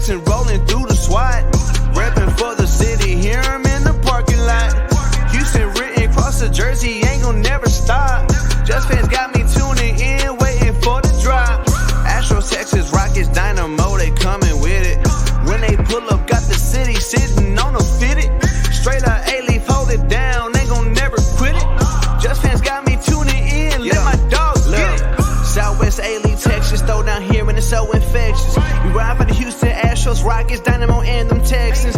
Texans rolling through the SWAT. Repping for the city, hear him in the parking lot. Houston written across the jersey, ain't gon' never stop. Just fans got me tuning in, waiting for the drop. Astros, Texas, Rockets, Dynamo, they coming with it. When they pull up, got the city sitting on a fitted. Straight up A-Leaf, hold it down, ain't gon' never quit it. Just fans got me tuning in, let my dogs get it. Southwest A-Leaf, Texas, throw down here and it's so infectious. We ride for the Houston Astros, Rockets, Dynamo, and them Texans.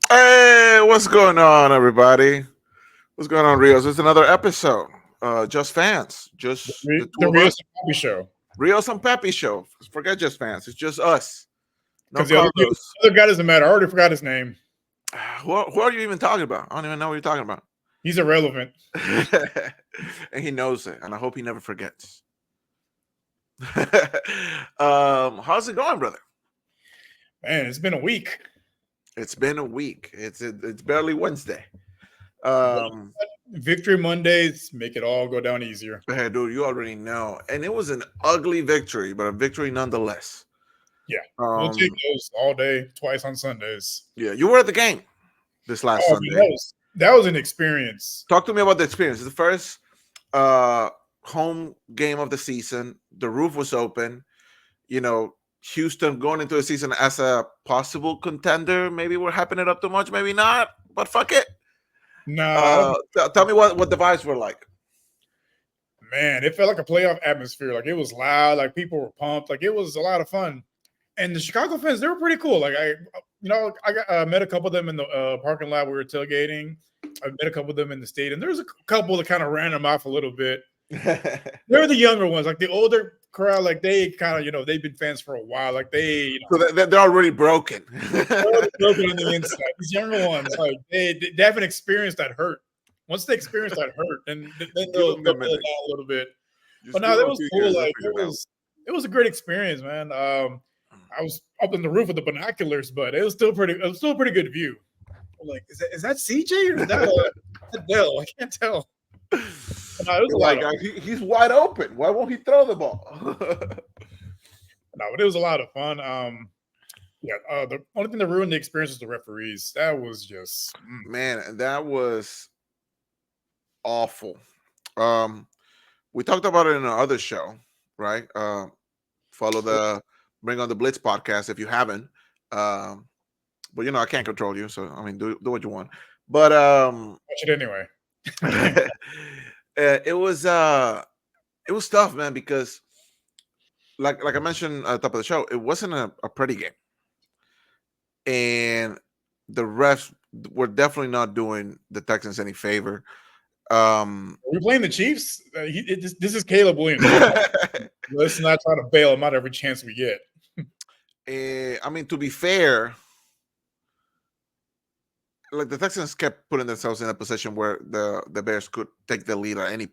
Hey, what's going on, everybody? What's going on, Rios? It's another episode. Just fans. Just the Rios and Papi show. Rios and Papi show. Forget just fans. It's just us. No the other guy doesn't matter. I already forgot his name. Who are you even talking about? I don't even know what you're talking about. He's irrelevant. And he knows it, and I hope he never forgets. How's it going, brother? Man, it's been a week. It's been a week. It's barely Wednesday. Victory Mondays make it all go down easier. Hey, dude, you already know. And it was an ugly victory, but a victory nonetheless. Yeah, we'll take those all day, twice on Sundays. Yeah, you were at the game this last Sunday. That was an experience. Talk to me about the experience. It's the first home game of the season. The roof was open. You know, Houston going into the season as a possible contender. Maybe we're hyping it up too much, maybe not, but fuck it. No. Tell me what the vibes were like. Man, it felt like a playoff atmosphere. Like, it was loud. Like, people were pumped. Like, it was a lot of fun. And the Chicago fans, they were pretty cool. Like, I met a couple of them in the parking lot. We were tailgating. I met a couple of them in the stadium. There was a couple that kind of ran them off a little bit. They're the younger ones. Like, the older crowd, like, they kind of, they've been fans for a while. Like, so they're already broken. They're already broken on the inside. These younger ones, like, they haven't experienced that hurt. Once they experience that hurt, then they'll feel it out a little bit. But no, that was cool. Like, it was a great experience, man. I was up in the roof with the binoculars, but it was still a pretty good view. I'm like, is that CJ or is that Adele? I can't tell. No, it was he's wide open. Why won't he throw the ball? No, but it was a lot of fun. The only thing that ruined the experience was the referees. That was just man, that was awful. We talked about it in our other show, right? Follow the Bring on the Blitz podcast if you haven't. But I can't control you, so I mean, do what you want. But watch it anyway. It was tough, man, because like I mentioned at the top of the show, it wasn't a pretty game, and the refs were definitely not doing the Texans any favor. Are we playing the Chiefs? This is Caleb Williams. Let's not try to bail him out every chance we get. I mean, to be fair, like the Texans kept putting themselves in a position where the Bears could take the lead at any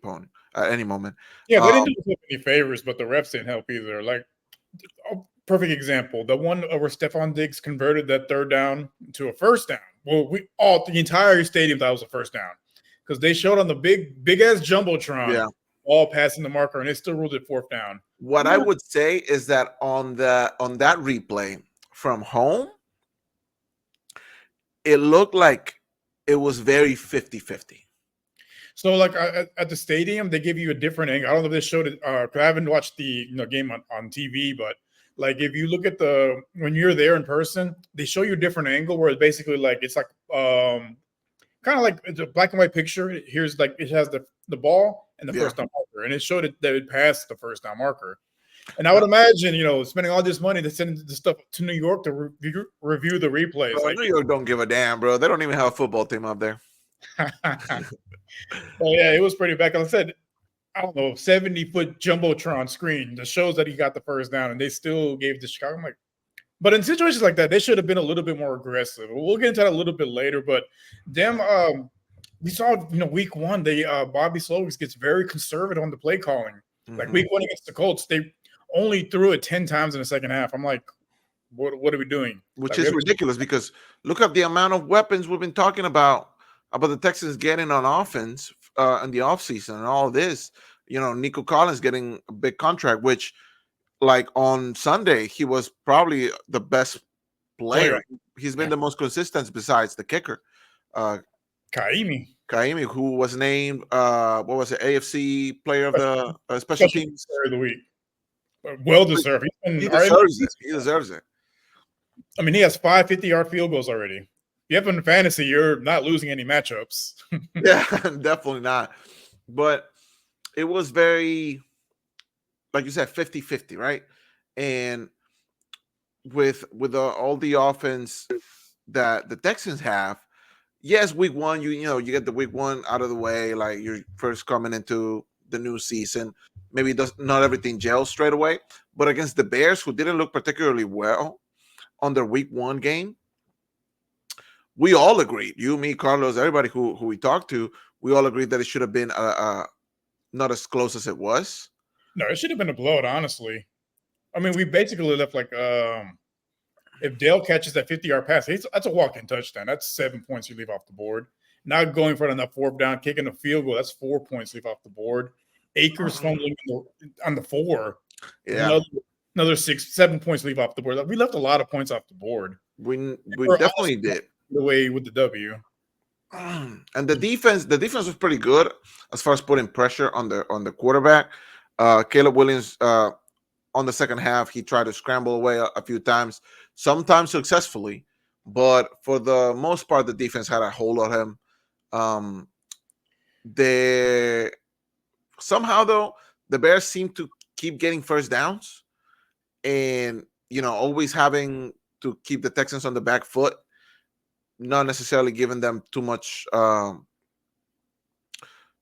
moment. Yeah, they didn't do any favors, but the refs didn't help either. Like, a perfect example, the one where Stephon Diggs converted that third down to a first down. Well, the entire stadium thought it was a first down because they showed on the big ass jumbotron, all passing the marker, and they still ruled it fourth down. What I would say is that on that replay from home, it looked like it was very 50-50. So, like, at the stadium, they give you a different angle. I don't know if they showed it because I haven't watched the game on TV, but like if you look at when you're there in person, they show you a different angle where it's basically like it's like kind of like it's a black and white picture. Here's like it has the ball and the first down marker, and it showed it that it passed the first down marker. And I would imagine, spending all this money to send the stuff to New York to review the replays. Bro, New York don't give a damn, bro. They don't even have a football team up there. Well, yeah, it was pretty bad. Like I said, I don't know, 70-foot jumbotron screen that shows that he got the first down, and they still gave it to Chicago. I'm like, but in situations like that, they should have been a little bit more aggressive. We'll get into that a little bit later, but we saw, week one, Bobby Slowik gets very conservative on the play calling. Mm-hmm. Like week one against the Colts, they only threw it 10 times in the second half. I'm like, what are we doing? Which is ridiculous because look at the amount of weapons we've been talking about the Texans getting on offense in the offseason and all this. Nico Collins getting a big contract, which, like on Sunday, he was probably the best player. He's been the most consistent besides the kicker, Kaimi. Kaimi, who was named what was it, AFC Player of the Special Teams Player of the Week. Well deserved. He deserves it. He deserves it. I mean, he has 5 50-yard field goals already. If you have him in fantasy, you're not losing any matchups. Yeah, definitely not. But it was very, like you said, 50-50, right? And with all the offense that the Texans have, yes, week one, you get the week one out of the way, like you're first coming into the new season. Maybe not everything gels straight away, but against the Bears, who didn't look particularly well on their week one game, we all agreed, you, me, Carlos, everybody who we talked to, we all agreed that it should have been not as close as it was. No, it should have been a blowout, honestly. I mean, we basically left like if Dale catches that 50-yard pass, that's a walk-in touchdown. That's 7 points you leave off the board. Now going for it on that fourth down, kicking a field goal, that's 4 points leave off the board. Akers fumbling on the 4. Yeah. Another 6-7 points leave off the board. We left a lot of points off the board. We definitely did. The way with the W. And the defense was pretty good as far as putting pressure on the quarterback. Caleb Williams on the second half, he tried to scramble away a few times, sometimes successfully, but for the most part, the defense had a hold on him. Somehow though, the Bears seem to keep getting first downs, and always having to keep the Texans on the back foot, not necessarily giving them too much.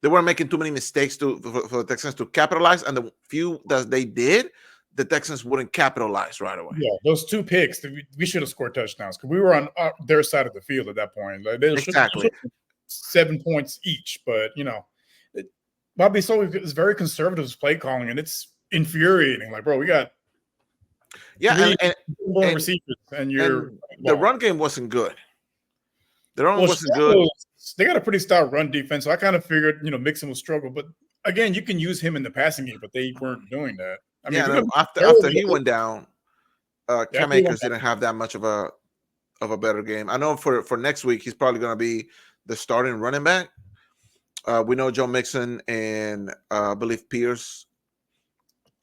They weren't making too many mistakes for the Texans to capitalize, and the few that they did, the Texans wouldn't capitalize right away. Yeah, those 2 picks, we should have scored touchdowns because we were on their side of the field at that point. Like, exactly. 7 points each, but Bobby Solo is very conservative with play calling, and it's infuriating. Like, bro, we got and receivers, and the run game wasn't good. The run wasn't good. They got a pretty stout run defense, so I kind of figured Mixon will struggle. But again, you can use him in the passing game, but they weren't doing that. I mean, after he went down, Cam Akers didn't have that much of a better game. I know for next week he's probably going to be the starting running back. We know Joe Mixon and I believe Pierce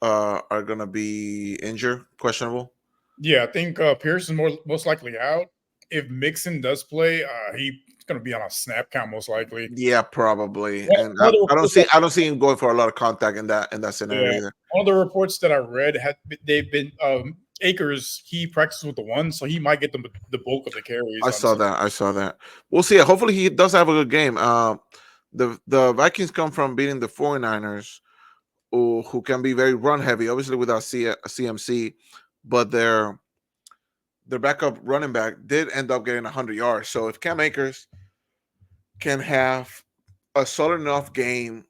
are going to be injured, questionable. Yeah, I think Pierce is most likely out. If Mixon does play, he's going to be on a snap count most likely. Yeah, probably. And I don't see him going for a lot of contact in that scenario either. One of the reports that I read they've been Akers. He practices with the 1, so he might get the bulk of the carries. I saw that. We'll see. Hopefully, he does have a good game. The Vikings come from beating the 49ers, who can be very run heavy, obviously without CMC, but their backup running back did end up getting 100 yards. So if Cam Akers can have a solid enough game,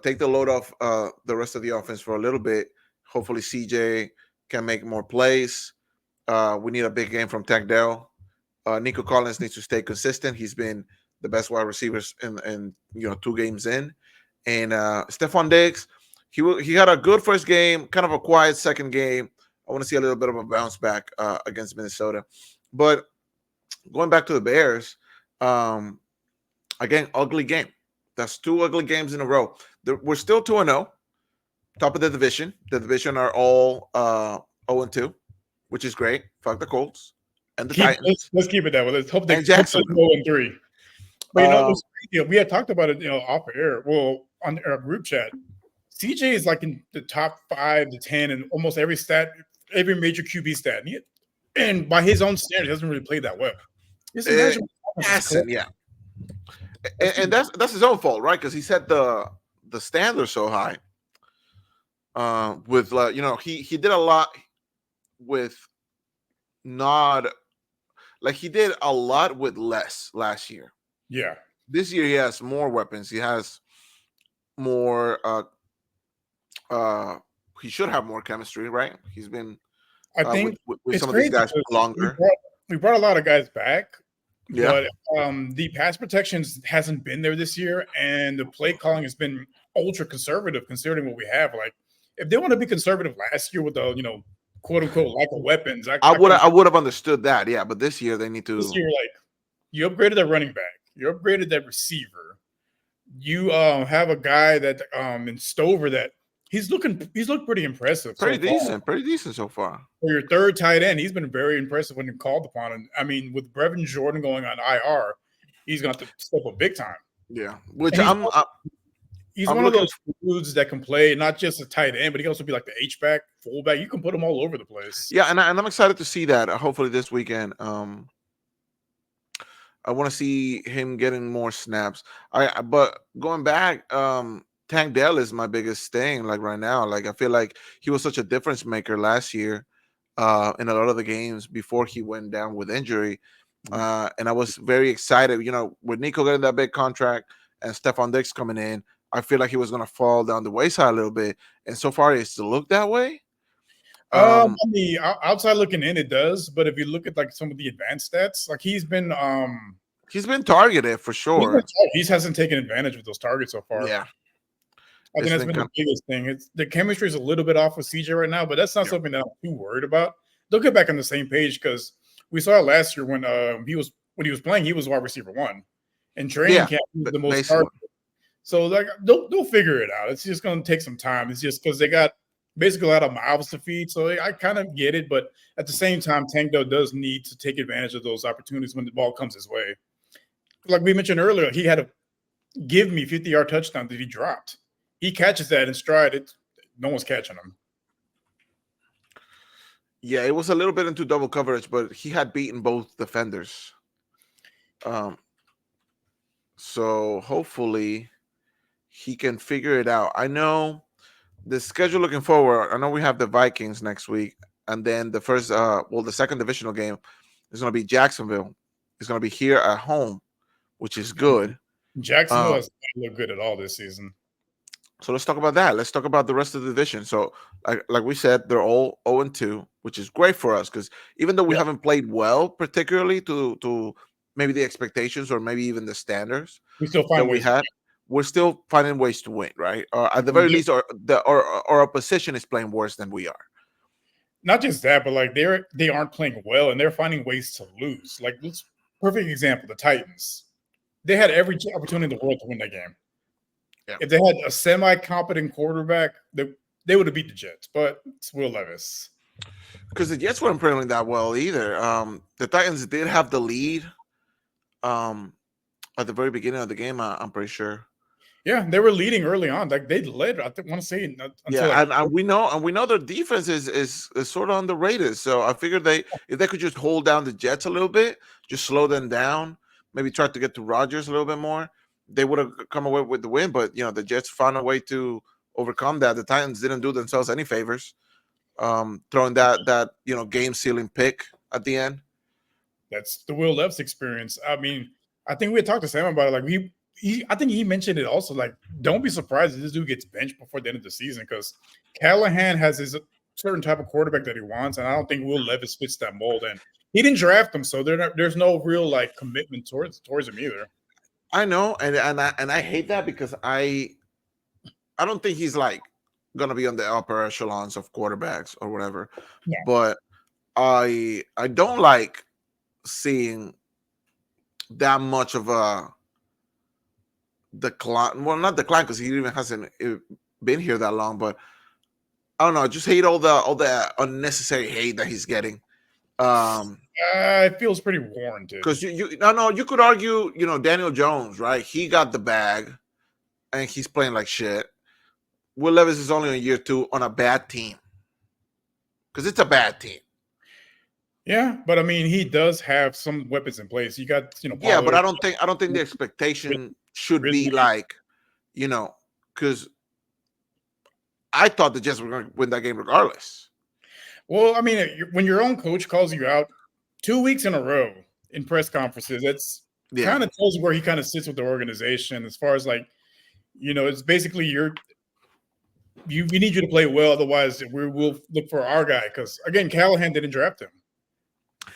take the load off the rest of the offense for a little bit, hopefully CJ can make more plays. We need a big game from Tank Dell. Nico Collins needs to stay consistent. He's been the best wide receivers in 2 games in. And Stephon Diggs, he had a good first game, kind of a quiet second game. I want to see a little bit of a bounce back against Minnesota. But going back to the Bears, again, ugly game. That's 2 ugly games in a row. We're still 2-0, top of the division. The division are all 0-2, which is great. Fuck the Colts and the Titans. Let's keep it that way. Let's hope they 0-3. But we had talked about it, off air. Well, on our group chat, CJ is like in the top 5 to 10 in almost every stat, every major QB stat, and by his own standards, he hasn't really played that well. Yeah, and that's his own fault, right? Because he set the standard so high. With he did a lot with he did a lot with less last year. Yeah, this year he has more weapons. He has more. He should have more chemistry, right? He's been. I think with some of these guys longer. We brought a lot of guys back. Yeah. But the pass protection hasn't been there this year, and the play calling has been ultra conservative considering what we have. Like, if they want to be conservative last year with the quote unquote lack of weapons, I would have understood that, yeah. But this year they need to. this year, like you upgraded that running back, you upgraded that receiver, you have a guy that in Stover that he's looked pretty impressive. Pretty decent so far. For your third tight end, he's been very impressive when called upon. And I mean, with Brevin Jordan going on IR, he's going to have to step up big time. Yeah, which he's one of those dudes that can play not just a tight end, but he can also be like the H-back, fullback. You can put him all over the place. Yeah, and I'm excited to see that. Hopefully this weekend. I want to see him getting more snaps. But going back, Tank Dell is my biggest thing. Like right now, like I feel like he was such a difference maker last year in a lot of the games before he went down with injury. And I was very excited. With Nico getting that big contract and Stephon Diggs coming in, I feel like he was going to fall down the wayside a little bit. And so far, it still looked that way. On the outside looking in, it does. But if you look at like some of the advanced stats, like he's been targeted for sure. He hasn't taken advantage of those targets so far. Yeah. I think that's been the biggest thing. The chemistry is a little bit off with CJ right now, but that's not something that I'm too worried about. They'll get back on the same page because we saw it last year when he was playing, he was wide receiver 1. And training camp was the most targeted. So like they'll figure it out. It's just going to take some time. It's just because they got basically a lot of mouths to feed. So I kind of get it, but at the same time, Tank Dell does need to take advantage of those opportunities when the ball comes his way. Like we mentioned earlier, he had to give me 50-yard touchdown that he dropped. He catches that in stride. No one's catching him. Yeah, it was a little bit into double coverage, but he had beaten both defenders. So hopefully he can figure it out. I know the schedule looking forward. I know we have the Vikings next week, and then the second divisional game is going to be Jacksonville. It's going to be here at home, which is good. Jacksonville has not looked good at all this season. So let's talk about that. Let's talk about the rest of the division. So, like we said, they're all 0-2, which is great for us because even though we haven't played well, particularly to maybe the expectations or maybe even the standards we still find we're still finding ways to win, right? Or at the very least, our opposition is playing worse than we are. Not just that, but like they aren't playing well and they're finding ways to lose. Like perfect example, the Titans. They had every opportunity in the world to win that game. Yeah. If they had a semi-competent quarterback, they would have beat the Jets. But it's Will Levis. Because the Jets weren't playing that well either. The Titans did have the lead at the very beginning of the game, I'm pretty sure. Yeah, they were leading early on. Like they led, I want to say. And we know their defense is sort of underrated. So I figured if they could just hold down the Jets a little bit, just slow them down, maybe try to get to Rodgers a little bit more, they would have come away with the win. But the Jets found a way to overcome that. The Titans didn't do themselves any favors, throwing that game sealing pick at the end. That's the Will Levis experience. I mean, I think we had talked to Sam about it. Like I think he mentioned it also. Like, don't be surprised if this dude gets benched before the end of the season because Callahan has his certain type of quarterback that he wants, and I don't think Will Levis fits that mold. And he didn't draft him, so there's no real like commitment towards him either. I know, and I hate that because I don't think he's like gonna be on the upper echelons of quarterbacks or whatever. Yeah. But I don't like seeing that much of a decline. Well, not decline because he even hasn't been here that long. But I don't know. I just hate all the unnecessary hate that he's getting. It feels pretty warranted. Because you could argue, Daniel Jones, right? He got the bag, and he's playing like shit. Will Levis is only on year 2 on a bad team. Because it's a bad team. Yeah, but I mean, he does have some weapons in place. You got, yeah, but I don't think the expectation should be like, because I thought the Jets were going to win that game regardless. Well, I mean, when your own coach calls you out 2 weeks in a row in press conferences, that's kind of tells you where he kind of sits with the organization as far as like, it's basically we need you to play well, otherwise we'll look for our guy because again, Callahan didn't draft him.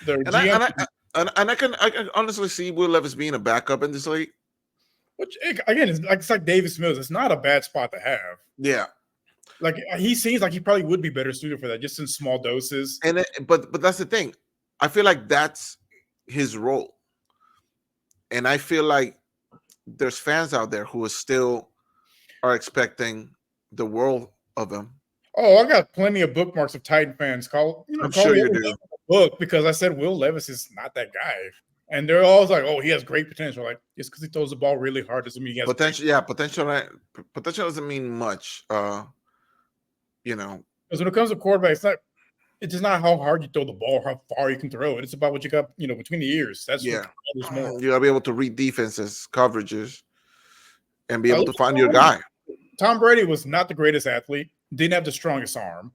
I can honestly see Will Levis being a backup in this league. Which again, it's like Davis Mills. It's not a bad spot to have. Yeah, Like he seems like he probably would be better suited for that, just in small doses. But that's the thing. I feel like that's his role, and I feel like there's fans out there who still are expecting the world of him. Oh, I got plenty of bookmarks of Titan fans. Call I'm call sure me you up do. with a book because I said Will Levis is not that guy, and they're always like, "Oh, he has great potential." Like just because he throws the ball really hard doesn't mean he has Potential, yeah, potential doesn't mean much. You know, Because when it comes to quarterback, it's just not how hard you throw the ball, how far you can throw it. It's about what you got, between the ears. That's yeah, what matters more. you gotta be able to read defenses, coverages, and be I able look to find at your guy. Tom Brady was not the greatest athlete, didn't have the strongest arm,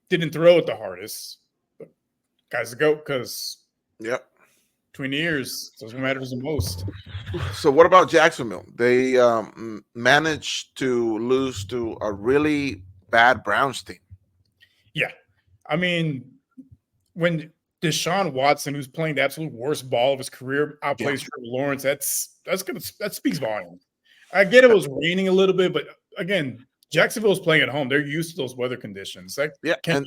didn't throw it the hardest. But guys to go because Yep. between the ears, that's what matters the most. So what about Jacksonville? They managed to lose to a really bad Browns team. Yeah. I mean, when Deshaun Watson, who's playing the absolute worst ball of his career, outplays Trevor Lawrence, that speaks volumes. I get it was raining a little bit, but again, Jacksonville's playing at home. They're used to those weather conditions. And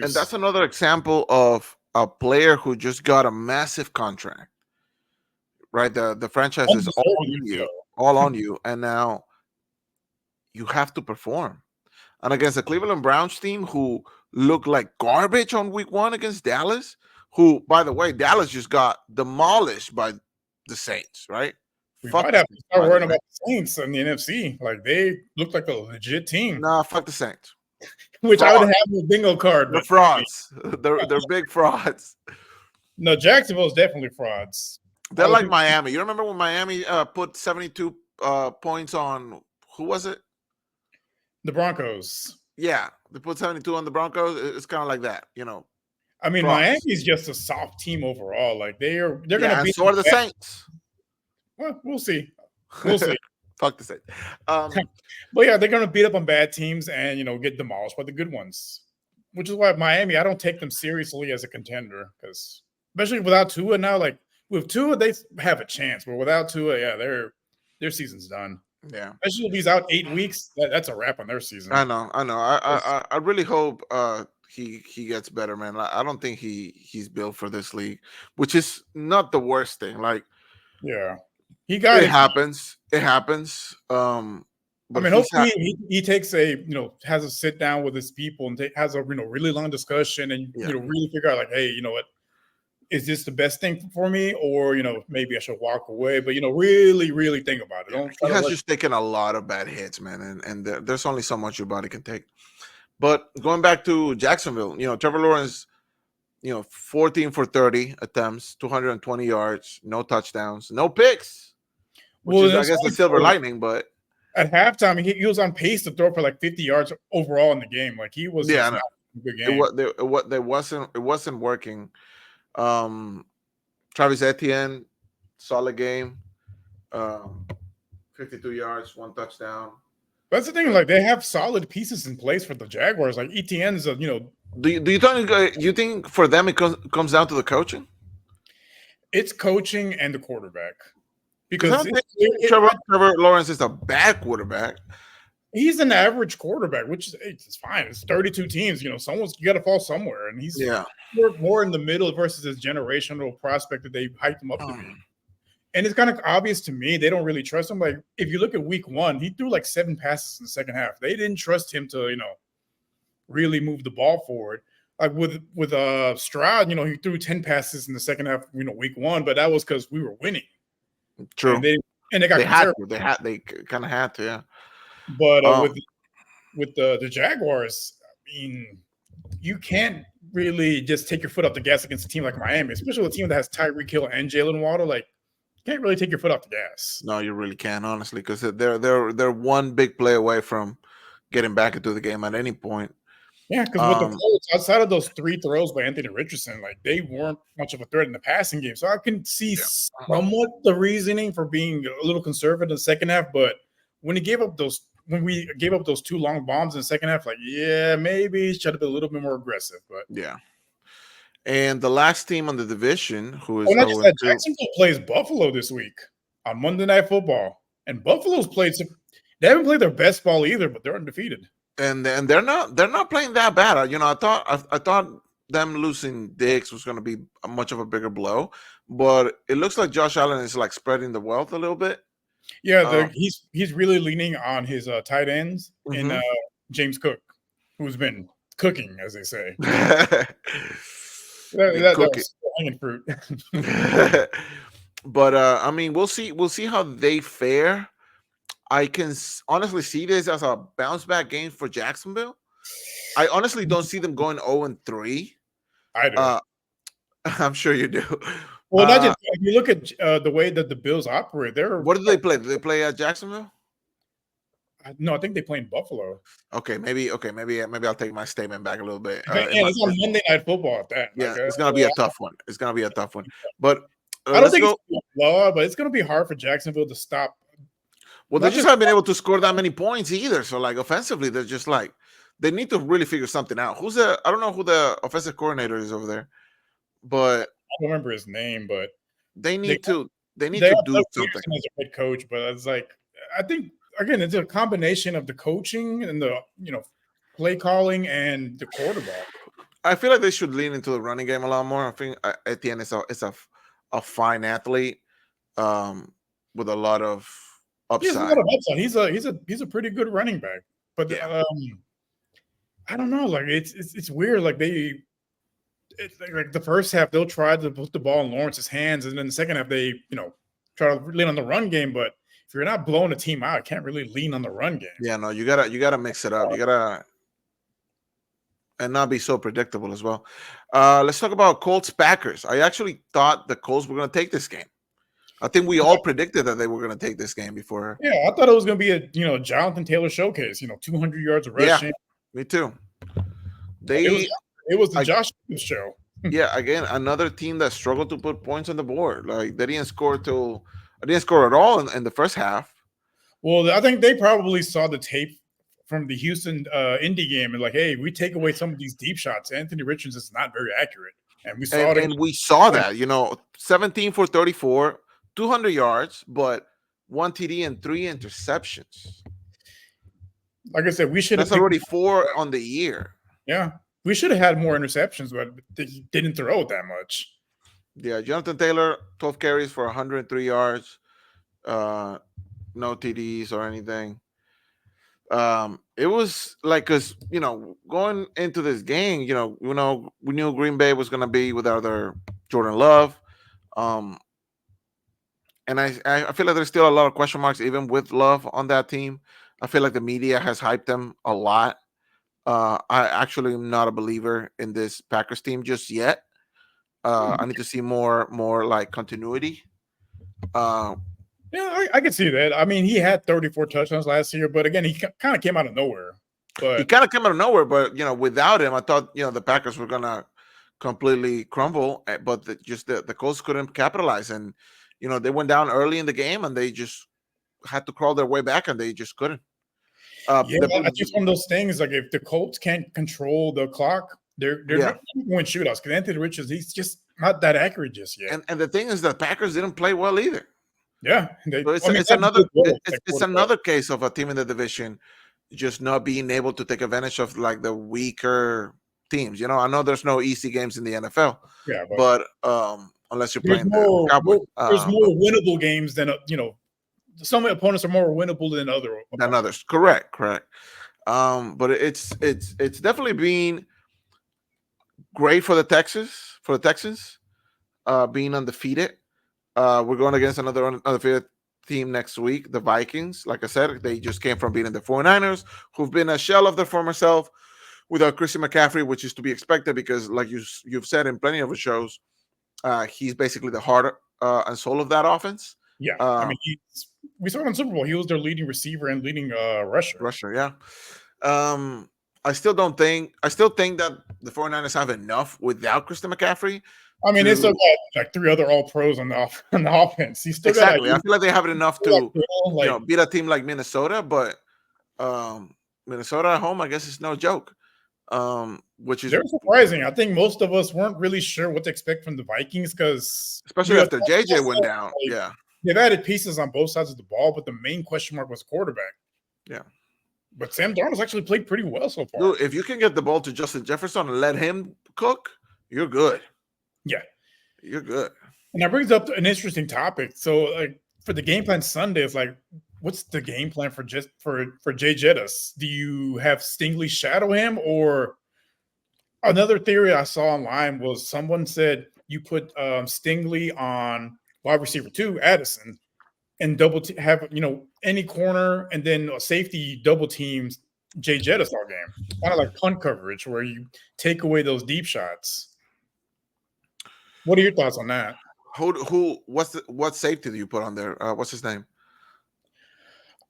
that's another example of a player who just got a massive contract. Right, the franchise is all on you, and now you have to perform. And against the Cleveland Browns team, who looked like garbage on week 1 against Dallas, who, by the way, Dallas just got demolished by the Saints, right? We might have to start worrying about the Saints in the NFC. Like they look like a legit team. Nah, fuck the Saints. Which frauds. I would have a bingo card. They're frauds. They're big frauds. No, Jacksonville's definitely frauds. They're like Miami. You remember when Miami put 72 points on, who was it? The Broncos. Yeah, they put 72 on the Broncos. It's kind of like that, I mean, frauds. Miami's just a soft team overall. Like they're going to be. So are the Saints. Well, we'll see. We'll see. Fuck the Saints. But yeah, they're going to beat up on bad teams and get demolished by the good ones. Which is why Miami, I don't take them seriously as a contender because especially without Tua now, like. With Tua, they have a chance, but without Tua, yeah, their season's done. Yeah, especially if he's out 8 weeks, that's a wrap on their season. I know. I really hope he gets better, man. I don't think he's built for this league, which is not the worst thing. Like, yeah, he got it. Happens. It happens. I mean, hopefully he takes has a sit down with his people and has a really long discussion and really figure out like, hey, you know what. Is this the best thing for me, or maybe I should walk away? But really, really think about it. He has just taken a lot of bad hits, man, and there's only so much your body can take. But going back to Jacksonville, Trevor Lawrence, 14 for 30 attempts, 220 yards, no touchdowns, no picks. Which is, I guess, the silver lining. But at halftime, he was on pace to throw for like 50 yards overall in the game. Like he was, not a good game. It wasn't working. Travis Etienne, solid game, 52 yards, 1 touchdown. That's the thing. Like they have solid pieces in place for the Jaguars. Like Etienne's, Do you think for them it comes down to the coaching? It's coaching and the quarterback. Because Trevor Lawrence is a bad quarterback. He's an average quarterback, which is fine. It's 32 teams. You got to fall somewhere, and he's more in the middle versus his generational prospect that they hyped him up to be. And it's kind of obvious to me they don't really trust him. Like if you look at week 1, he threw like 7 passes in the second half. They didn't trust him to really move the ball forward. Like with Stroud, he threw 10 passes in the second half. Week 1, but that was because we were winning. True. And they got they kind of had to, yeah. But with the Jaguars, I mean, you can't really just take your foot off the gas against a team like Miami, especially a team that has Tyreek Hill and Jalen Waddle. Like, you can't really take your foot off the gas. No, you really can't, honestly, because they're one big play away from getting back into the game at any point. Yeah, because with the Colts, outside of those 3 throws by Anthony Richardson, like they weren't much of a threat in the passing game. So I can see somewhat the reasoning for being a little conservative in the second half, but when we gave up those 2 long bombs in the second half, like, yeah, maybe should have been a little bit more aggressive. But yeah. And the last team on the division, who is Jacksonville plays Buffalo this week on Monday Night Football. And Buffalo's they haven't played their best ball either, but they're undefeated. and they're not playing that bad. You know, I thought them losing Diggs was going to be a much of a bigger blow, but it looks like Josh Allen is like spreading the wealth a little bit. Yeah, he's really leaning on his tight ends in Mhm. James Cook, who's been cooking, as they say. Been That cooking. was hanging fruit. But I mean, we'll see how they fare. I can honestly see this as a bounce back game for Jacksonville. I honestly don't see them going 0-3. I do. Uh, I'm sure you do. Well, not just if you look at the way that the Bills operate, they're What do they play? Do they play at Jacksonville? no, I think they play in Buffalo. Okay, maybe I'll take my statement back a little bit. And it's on Monday Night Football at that. Yeah, Like, it's gonna be a tough one. It's gonna be a tough one. But I don't let's think go. it's gonna be a blowout, but it's going to be hard for Jacksonville to stop. Well, they just haven't been able to score that many points either. So, like, offensively, they're just like they need to really figure something out. I don't know who the offensive coordinator is over there, but I don't remember his name, but they they need to they do have Doug something. Peterson as a head coach, but it's like I think again it's a combination of the coaching and the play calling and the quarterback. I feel like they should lean into the running game a lot more. I think at the end, it's a fine athlete with a lot of He has a upside. lot of upside. He's a pretty good running back, but Yeah. I don't know. Like it's weird. Like it's like the first half they'll try to put the ball in Lawrence's hands, and then the second half they try to lean on the run game. But if you're not blowing a team out, you can't really lean on the run game. Yeah, no, you gotta mix it up. You gotta and not be so predictable as well. Let's talk about Colts Packers. I actually thought the Colts were gonna take this game. I think we all predicted that they were gonna take this game before. Yeah, I thought it was going to be a Jonathan Taylor showcase. 200 yards of rushing. Yeah, me too. It was the Josh show. Yeah, again, another team that struggled to put points on the board. Like they didn't score at all in the first half. Well, I think they probably saw the tape from the Houston Indy game and like, hey, we take away some of these deep shots. Anthony Richards is not very accurate, and we saw it. And we saw that. 17 for 34, 200 yards, but 1 TD and 3 interceptions. Like I said, we should have. That's already 4 on the year. Yeah, we should have had more interceptions, but he didn't throw it that much. Yeah, Jonathan Taylor, 12 carries for 103 yards, no TDs or anything. It was like, because going into this game, we knew Green Bay was going to be without their Jordan Love, and I feel like there's still a lot of question marks even with Love on that team. I feel like the media has hyped them a lot. I actually am not a believer in this Packers team just yet. I need to see more like continuity. Yeah, I can see that. I mean, he had 34 touchdowns last year, but again, he kind of came out of nowhere. But he kind of came out of nowhere, but without him, I thought the Packers were gonna completely crumble. But the Colts couldn't capitalize, and they went down early in the game, and they just had to crawl their way back, and they just couldn't. I think it's one of those things. Like if the Colts can't control the clock, they're not going to shootouts because Anthony Richards, he's just not that accurate just yet. And the thing is, the Packers didn't play well either. Yeah, so it's another case of a team in the division just not being able to take advantage of like the weaker teams. I know there's no easy games in the NFL. Yeah, but unless you're playing the Cowboys, there's more winnable games than some opponents are more winnable than others. Correct. But it's definitely been great for the Texans being undefeated. We're going against another undefeated team next week, the Vikings. Like I said, they just came from beating the 49ers, who've been a shell of their former self without Christian McCaffrey, which is to be expected because, like you've said in plenty of shows, he's basically the heart and soul of that offense. Yeah, I mean, we saw it on Super Bowl. He was their leading receiver and leading rusher. Yeah. I still think that the 49ers have enough without Christian McCaffrey. I mean, they still got like 3 other All-Pros on the offense. He still I feel like they have it enough to beat a team like Minnesota, but Minnesota at home, I guess, is no joke. Which is they're surprising. I think most of us weren't really sure what to expect from the Vikings because especially after JJ went down. They've added pieces on both sides of the ball, but the main question mark was quarterback. Yeah. But Sam Darnold's actually played pretty well so far. Dude, if you can get the ball to Justin Jefferson and let him cook, you're good. Yeah. You're good. And that brings up an interesting topic. So, like, for the game plan Sunday, it's like, what's the game plan for Jay Jettis? Do you have Stingley shadow him, or another theory I saw online was someone said you put Stingley on wide receiver 2, Addison, and have any corner, and then a safety double teams Jay Jettis all game, kind of like punt coverage where you take away those deep shots. What are your thoughts on that? What safety do you put on there? What's his name?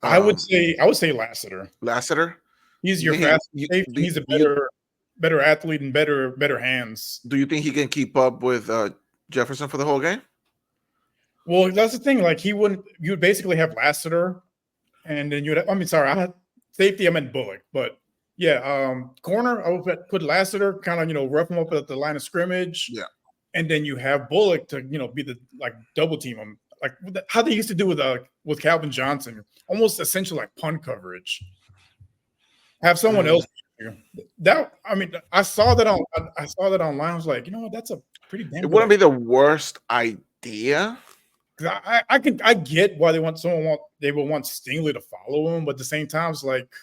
I would say Lassiter. Lassiter. He's your fast safety. He's a better athlete and better hands. Do you think he can keep up with Jefferson for the whole game? Well, that's the thing. Like, you would basically have Lassiter, and then I had safety. I meant Bullock, but yeah, corner. I would put Lassiter, kind of rough him up at the line of scrimmage. Yeah, and then you have Bullock to be the double team him, like how they used to do with Calvin Johnson, almost essentially like punt coverage. Have someone else. I saw that online. I was like, that's a pretty damn. It wouldn't be the worst idea. I get why they will want Stingley to follow him, but at the same time, it's like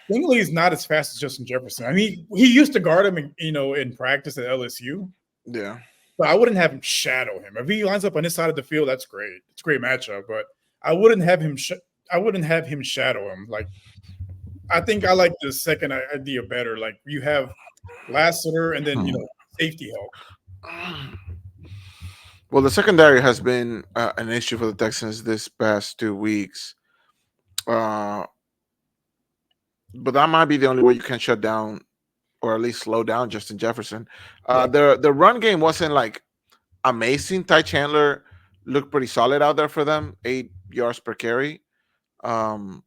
Stingley is not as fast as Justin Jefferson. I mean, he used to guard him, in practice at LSU. Yeah, but I wouldn't have him shadow him. If he lines up on this side of the field, that's great. It's a great matchup, but I wouldn't have him. I wouldn't have him shadow him. Like, I think I like the second idea better. Like, you have Lassiter and then safety help. Well, the secondary has been an issue for the Texans this past 2 weeks. But that might be the only way you can shut down or at least slow down Justin Jefferson. The run game wasn't like amazing. Ty Chandler looked pretty solid out there for them, 8 yards per carry. So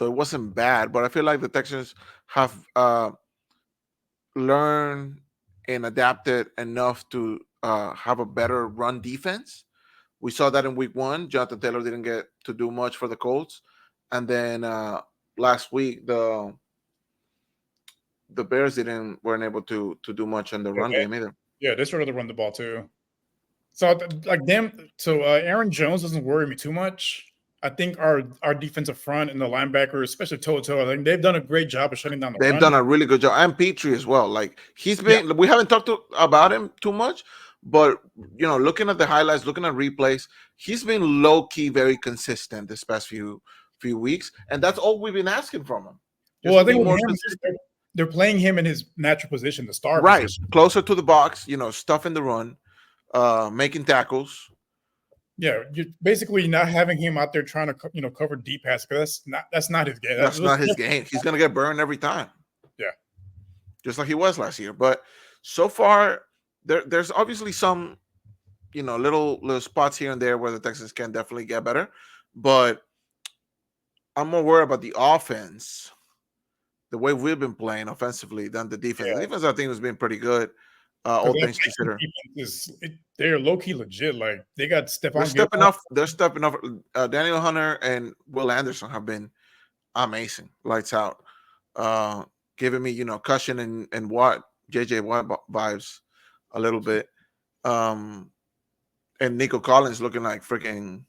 it wasn't bad, but I feel like the Texans have learned and adapted enough to have a better run defense. We saw that in week 1. Jonathan Taylor didn't get to do much for the Colts. And then last week, the Bears weren't able to do much in the run game either. Yeah, they started to run the ball too. So Aaron Jones doesn't worry me too much. I think our defensive front and the linebackers, especially toe-to-toe, I think they've done a great job of shutting down the run. They've done a really good job. And Petrie as well. Like, he's been we haven't talked about him too much, but looking at the highlights, looking at replays, he's been low-key very consistent this past few weeks, and that's all we've been asking from him. Well, I think they're playing him in his natural position, the star position. Closer to the box, stuff in the run, making tackles. Yeah, you're basically not having him out there trying to cover deep pass, because that's not his game. That's not his game. He's gonna get burned every time. Yeah, just like he was last year. But so far, there's obviously some, little spots here and there where the Texans can definitely get better. But I'm more worried about the offense, the way we've been playing offensively, than the defense. Yeah. The defense, I think, has been pretty good. All things considered, they're low key legit. Like, they got They're stepping up. They're stepping up. Daniel Hunter and Will Anderson have been amazing, lights out, giving me Cushion and Watt, JJ Watt vibes a little bit, and Nico Collins looking like freaking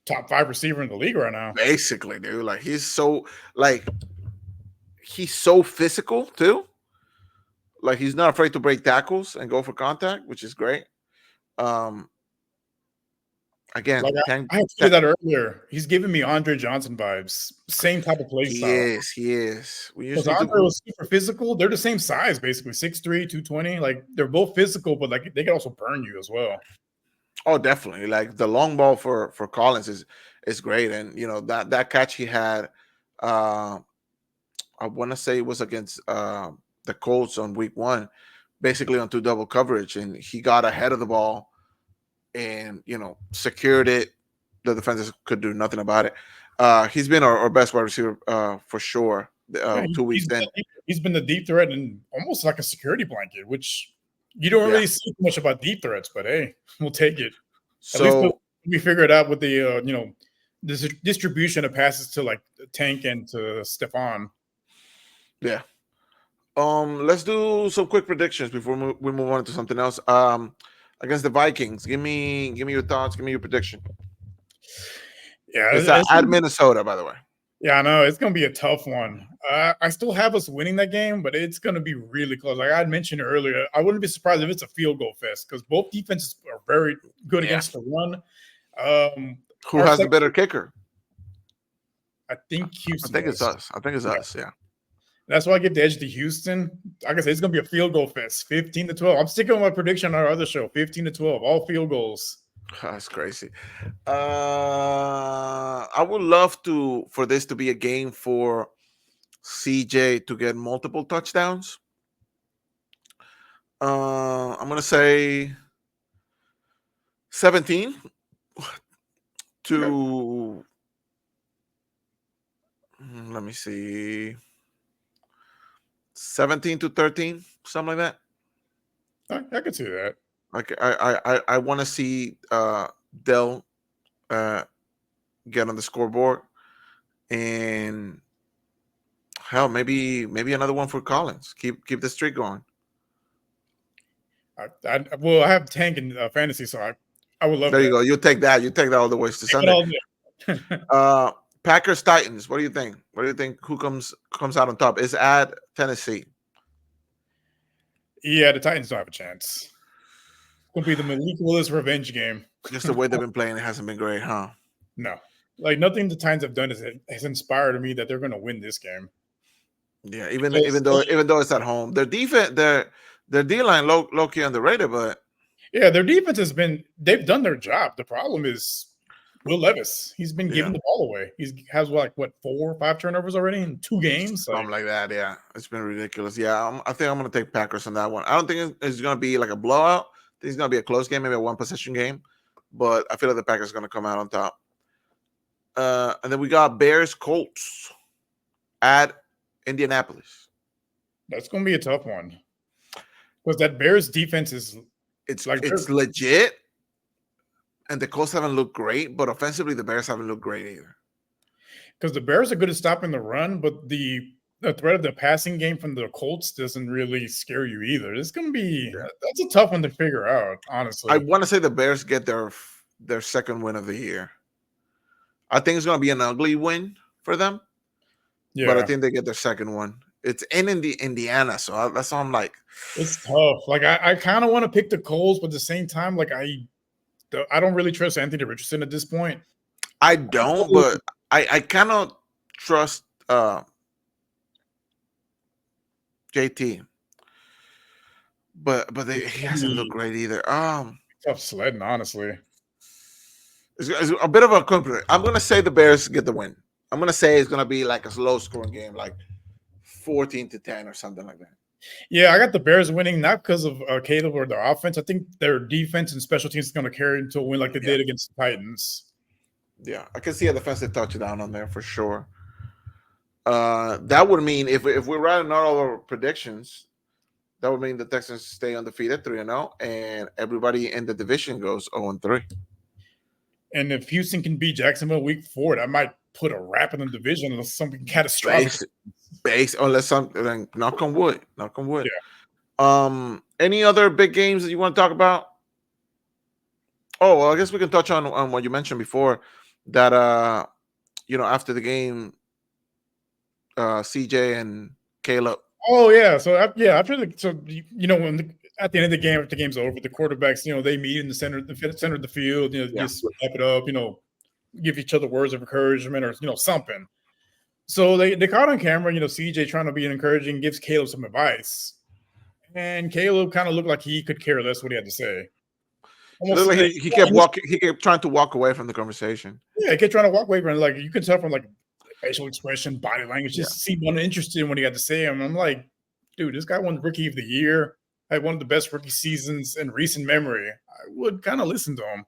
top 5 receiver in the league right now. Basically, dude. Like, he's so physical too. Like, he's not afraid to break tackles and go for contact, which is great. Again, I said that earlier. He's giving me Andre Johnson vibes. Same type of play style. He is. Because Andre was super physical. They're the same size, basically, 6'3", 220. Like, they're both physical, but like, they can also burn you as well. Oh, definitely. Like, the long ball for Collins is great, and that catch he had. I want to say it was against the Colts on week 1, basically on 2 double coverage, and he got ahead of the ball and secured it. The defenders could do nothing about it. He's been our best wide receiver for sure. 2 weeks in, he's been the deep threat and almost like a security blanket, which you don't really see much about deep threats, but hey, we'll take it. So at least we figure it out with the this distribution of passes to like Tank and to Stefan. Yeah. Let's do some quick predictions before we move on to something else. Against the Vikings, give me your thoughts. Give me your prediction. Yeah, It's at Minnesota, by the way. Yeah, I know it's gonna be a tough one. I still have us winning that game, but it's gonna be really close. Like I had mentioned earlier, I wouldn't be surprised if it's a field goal fest because both defenses are very good against the run. Who has the better kicker? I think Houston. I think it's us. I think it's us. Yeah. That's why I give the edge to Houston. Like I said, it's gonna be a field goal fest, 15-12. I'm sticking with my prediction on our other show, 15-12, all field goals. That's crazy. I would love for this to be a game for CJ to get multiple touchdowns. I'm gonna say 17 to. Let me see. 17-13, something like that. I could see that. Like I want to see Dell get on the scoreboard, and hell, maybe another one for Collins. Keep the streak going. I have Tank in fantasy, so I would love. There you go. You take that. You take that all the way to Sunday. Packers Titans. What do you think? What do you think? Who comes out on top? It's at Tennessee. Yeah, the Titans don't have a chance. It's gonna be the Malik Willis revenge game. Just the way they've been playing, it hasn't been great, huh? No, like nothing the Titans have done has inspired me that they're gonna win this game. Yeah, even though it's at home, their defense, their D line low key underrated, but yeah, their defense they've done their job. The problem is Will Levis. He's been giving the ball away. He has 4 or 5 turnovers already in 2 games. Something like that. Yeah, it's been ridiculous. Yeah, I think I'm gonna take Packers on that one. I don't think it's gonna be like a blowout. I think it's gonna be a close game, maybe a 1-possession game. But I feel like the Packers are gonna come out on top. And then we got Bears Colts at Indianapolis. That's gonna be a tough one because that Bears defense is it's legit. And the Colts haven't looked great, but offensively, the Bears haven't looked great either. Because the Bears are good at stopping the run, but the threat of the passing game from the Colts doesn't really scare you either. It's going to be that's a tough one to figure out, honestly. I want to say the Bears get their second win of the year. I think it's going to be an ugly win for them, but I think they get their second one. It's in Indiana, so that's why I'm like, it's tough. Like I kind of want to pick the Colts, but at the same time, like I don't really trust Anthony Richardson at this point. I don't, but I cannot trust JT. But he hasn't looked great either. Tough sledding, honestly. It's a bit of a compliment. I'm gonna say the Bears get the win. I'm gonna say it's gonna be like a low scoring game, like 14-10 or something like that. Yeah, I got the Bears winning, not because of Caleb or their offense. I think their defense and special teams is going to carry into a win like they did against the Titans. Yeah, I can see a defensive touchdown on there for sure. That would mean if we're writing out all our predictions, that would mean the Texans stay undefeated 3-0, and everybody in the division goes 0-3. And if Houston can beat Jacksonville week 4, that might put a wrap in the division unless something catastrophic. Unless something, knock on wood. Yeah. Any other big games that you want to talk about? Oh, well, I guess we can touch on what you mentioned before, that after the game, CJ and Caleb. Oh yeah, so after when at the end of the game, if the game's over, the quarterbacks, they meet in the center of the field, just wrap it up, give each other words of encouragement or something. So they caught on camera, CJ trying to be encouraging, gives Caleb some advice, and Caleb kind of looked like he could care less what he had to say. Like he kept walking. He kept trying to walk away from the conversation. Yeah, he kept trying to walk away from it. Like you could tell from facial expression, body language, just seemed uninterested in what he had to say. And I'm like, dude, this guy won Rookie of the Year. Had one of the best rookie seasons in recent memory. I would kind of listen to him.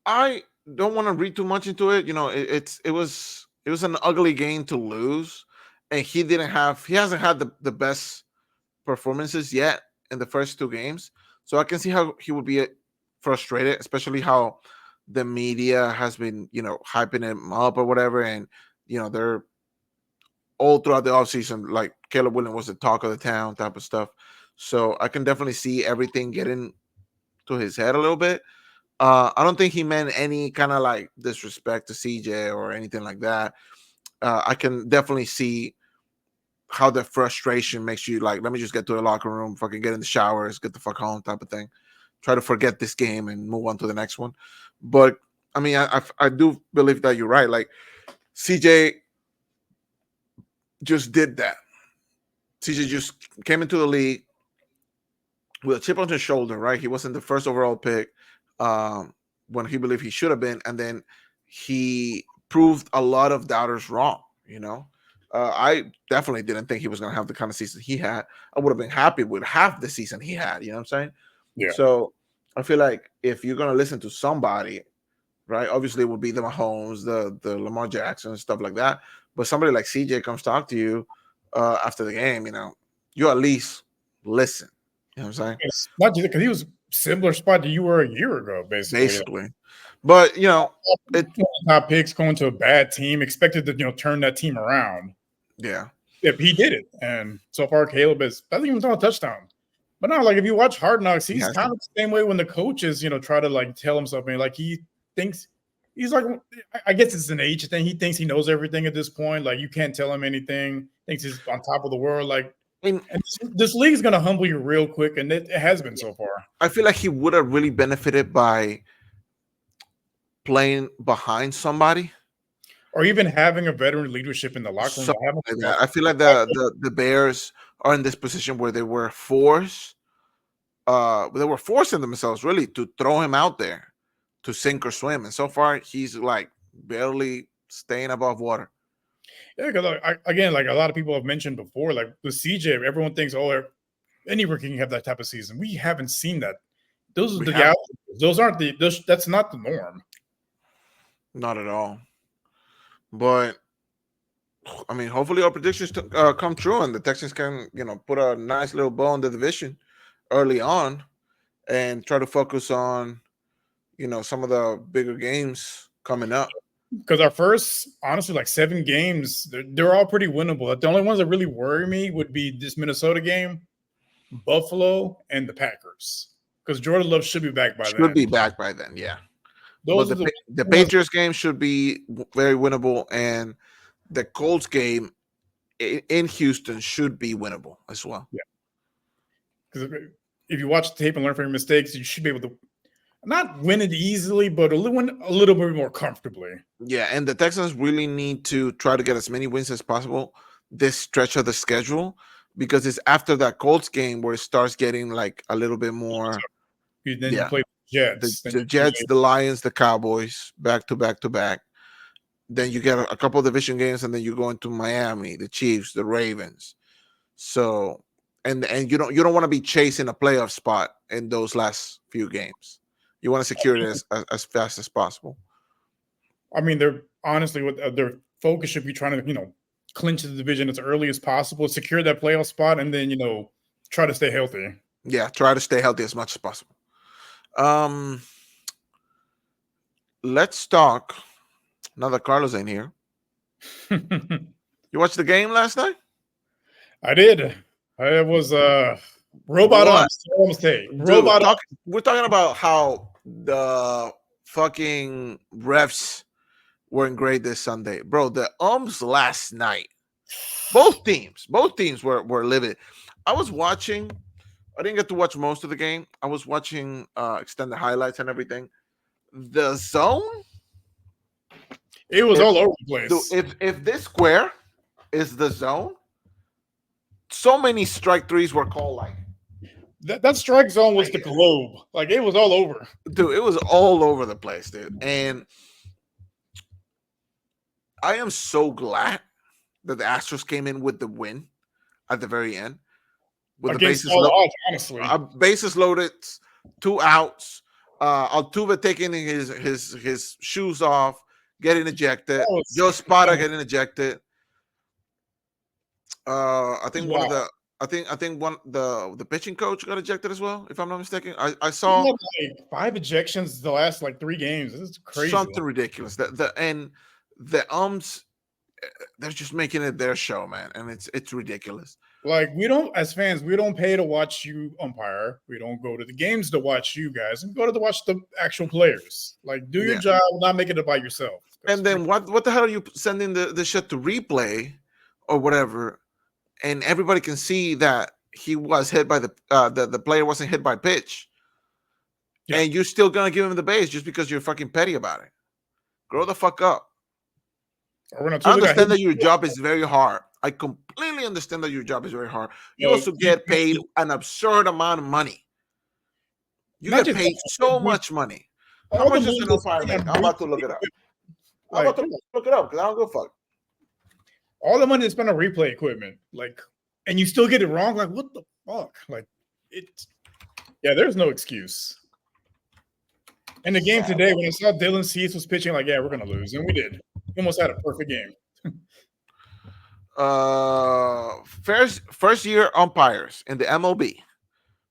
I don't want to read too much into it. It was an ugly game to lose, and he hasn't had the best performances yet in the first 2 games. So I can see how he would be frustrated, especially how the media has been, hyping him up or whatever, and they're all throughout the offseason, like Caleb Williams was the talk of the town type of stuff. So I can definitely see everything getting to his head a little bit. I don't think he meant any kind of like disrespect to CJ or anything like that. I can definitely see how the frustration makes you like, let me just get to the locker room, fucking get in the showers, get the fuck home type of thing. Try to forget this game and move on to the next one. But I mean, I do believe that you're right. Like CJ just did that. CJ just came into the league with a chip on his shoulder, right? He wasn't the first overall pick when he believed he should have been, and then he proved a lot of doubters wrong. I definitely didn't think he was going to have the kind of season he had. I would have been happy with half the season he had. You know what I'm saying? Yeah. So I feel like if you're going to listen to somebody, right? Obviously, it would be the Mahomes, the Lamar Jackson, stuff like that. But somebody like CJ comes talk to you after the game, you at least listen. You know what I'm saying? It's not just because he was similar spot to you were a year ago, basically. Basically. But, top picks going to a bad team, expected to, turn that team around. Yeah. If he did it. And so far, Caleb doesn't even throw a touchdown. But no, like if you watch Hard Knocks, he's kind of the same way when the coaches, try to like tell him something. Like he thinks he's like, I guess it's an age thing. He thinks he knows everything at this point. Like you can't tell him anything. Thinks he's on top of the world. Like, and this league is going to humble you real quick, and it has been so far. I feel like he would have really benefited by playing behind somebody, or even having a veteran leadership in the locker room. Like I feel like the Bears are in this position where they were forcing themselves really to throw him out there to sink or swim, and so far he's like barely staying above water. Yeah, because again, like a lot of people have mentioned before, like with CJ, everyone thinks, any rookie can have that type of season. We haven't seen that. Those are those aren't that's not the norm. Not at all. But I mean, hopefully our predictions come true, and the Texans can, put a nice little bow on the division early on, and try to focus on, some of the bigger games coming up. Because our first, honestly, like 7 games, they're all pretty winnable. The only ones that really worry me would be this Minnesota game, Buffalo, and the Packers. Because Jordan Love should be back by then. Should be back by then, yeah. The Patriots game should be very winnable, and the Colts game in Houston should be winnable as well. Yeah. Because if you watch the tape and learn from your mistakes, you should be able to not win it easily, but win a little bit more comfortably. Yeah, and the Texans really need to try to get as many wins as possible this stretch of the schedule, because it's after that Colts game where it starts getting like a little bit more. You play the Jets. The Jets, the Lions, the Cowboys, back to back to back. Then you get a couple of division games, and then you go into Miami, the Chiefs, the Ravens. So, and you don't want to be chasing a playoff spot in those last few games. You want to secure it as fast as possible. I mean, they're honestly what their focus should be trying to, clinch the division as early as possible, secure that playoff spot, and then, try to stay healthy. Yeah, try to stay healthy as much as possible. Let's talk. Now that Carlos ain't here. You watched the game last night? I did. It was robot on stage. Robot. We're talking about how the fucking refs weren't great this Sunday, bro. The last night, both teams were livid. I was watching. I didn't get to watch most of the game. I was watching extended highlights and everything. The zone, it was all over the place. Dude, if this square is the zone, so many strike threes were called like. That strike zone was the globe. Like, it was all over. Dude, it was all over the place, dude. And I am so glad that the Astros came in with the win at the very end. With against all odds, honestly. Bases loaded, 2 outs. Altuve taking his shoes off, getting ejected. Joe Spada getting ejected. I think I think one the pitching coach got ejected as well, if I'm not mistaken. I He saw had like 5 ejections the last like 3 games. This is crazy. something ridiculous. The they're just making it their show, man, and it's ridiculous. Like we don't, as fans, we don't pay to watch you umpire. We don't go to the games to watch you guys. We go to watch the actual players. Like do your Yeah. job, not make it about yourself. And then what the hell are you sending the shit to replay or whatever? And everybody can see that he was hit by the player wasn't hit by pitch, Yeah. and you're still gonna give him the base just because you're fucking petty about it. Grow the fuck up. Or when I understand that your job is very hard. I completely understand that your job is very hard. You Yo, also get paid an absurd amount of money. You Not get just paid that, so we- much money. all How the much is money an they umpire spend make? on I'm about to look it up. I'm Like, about to look it up because I don't give a fuck. all the money they spend on replay equipment, like, and you still get it wrong. Like, what the fuck? Like, it. Yeah, there's no excuse. In the game today, when I saw Dylan Cease was pitching, like, yeah, we're gonna lose, and we did. He almost had a perfect game. First year umpires in the MLB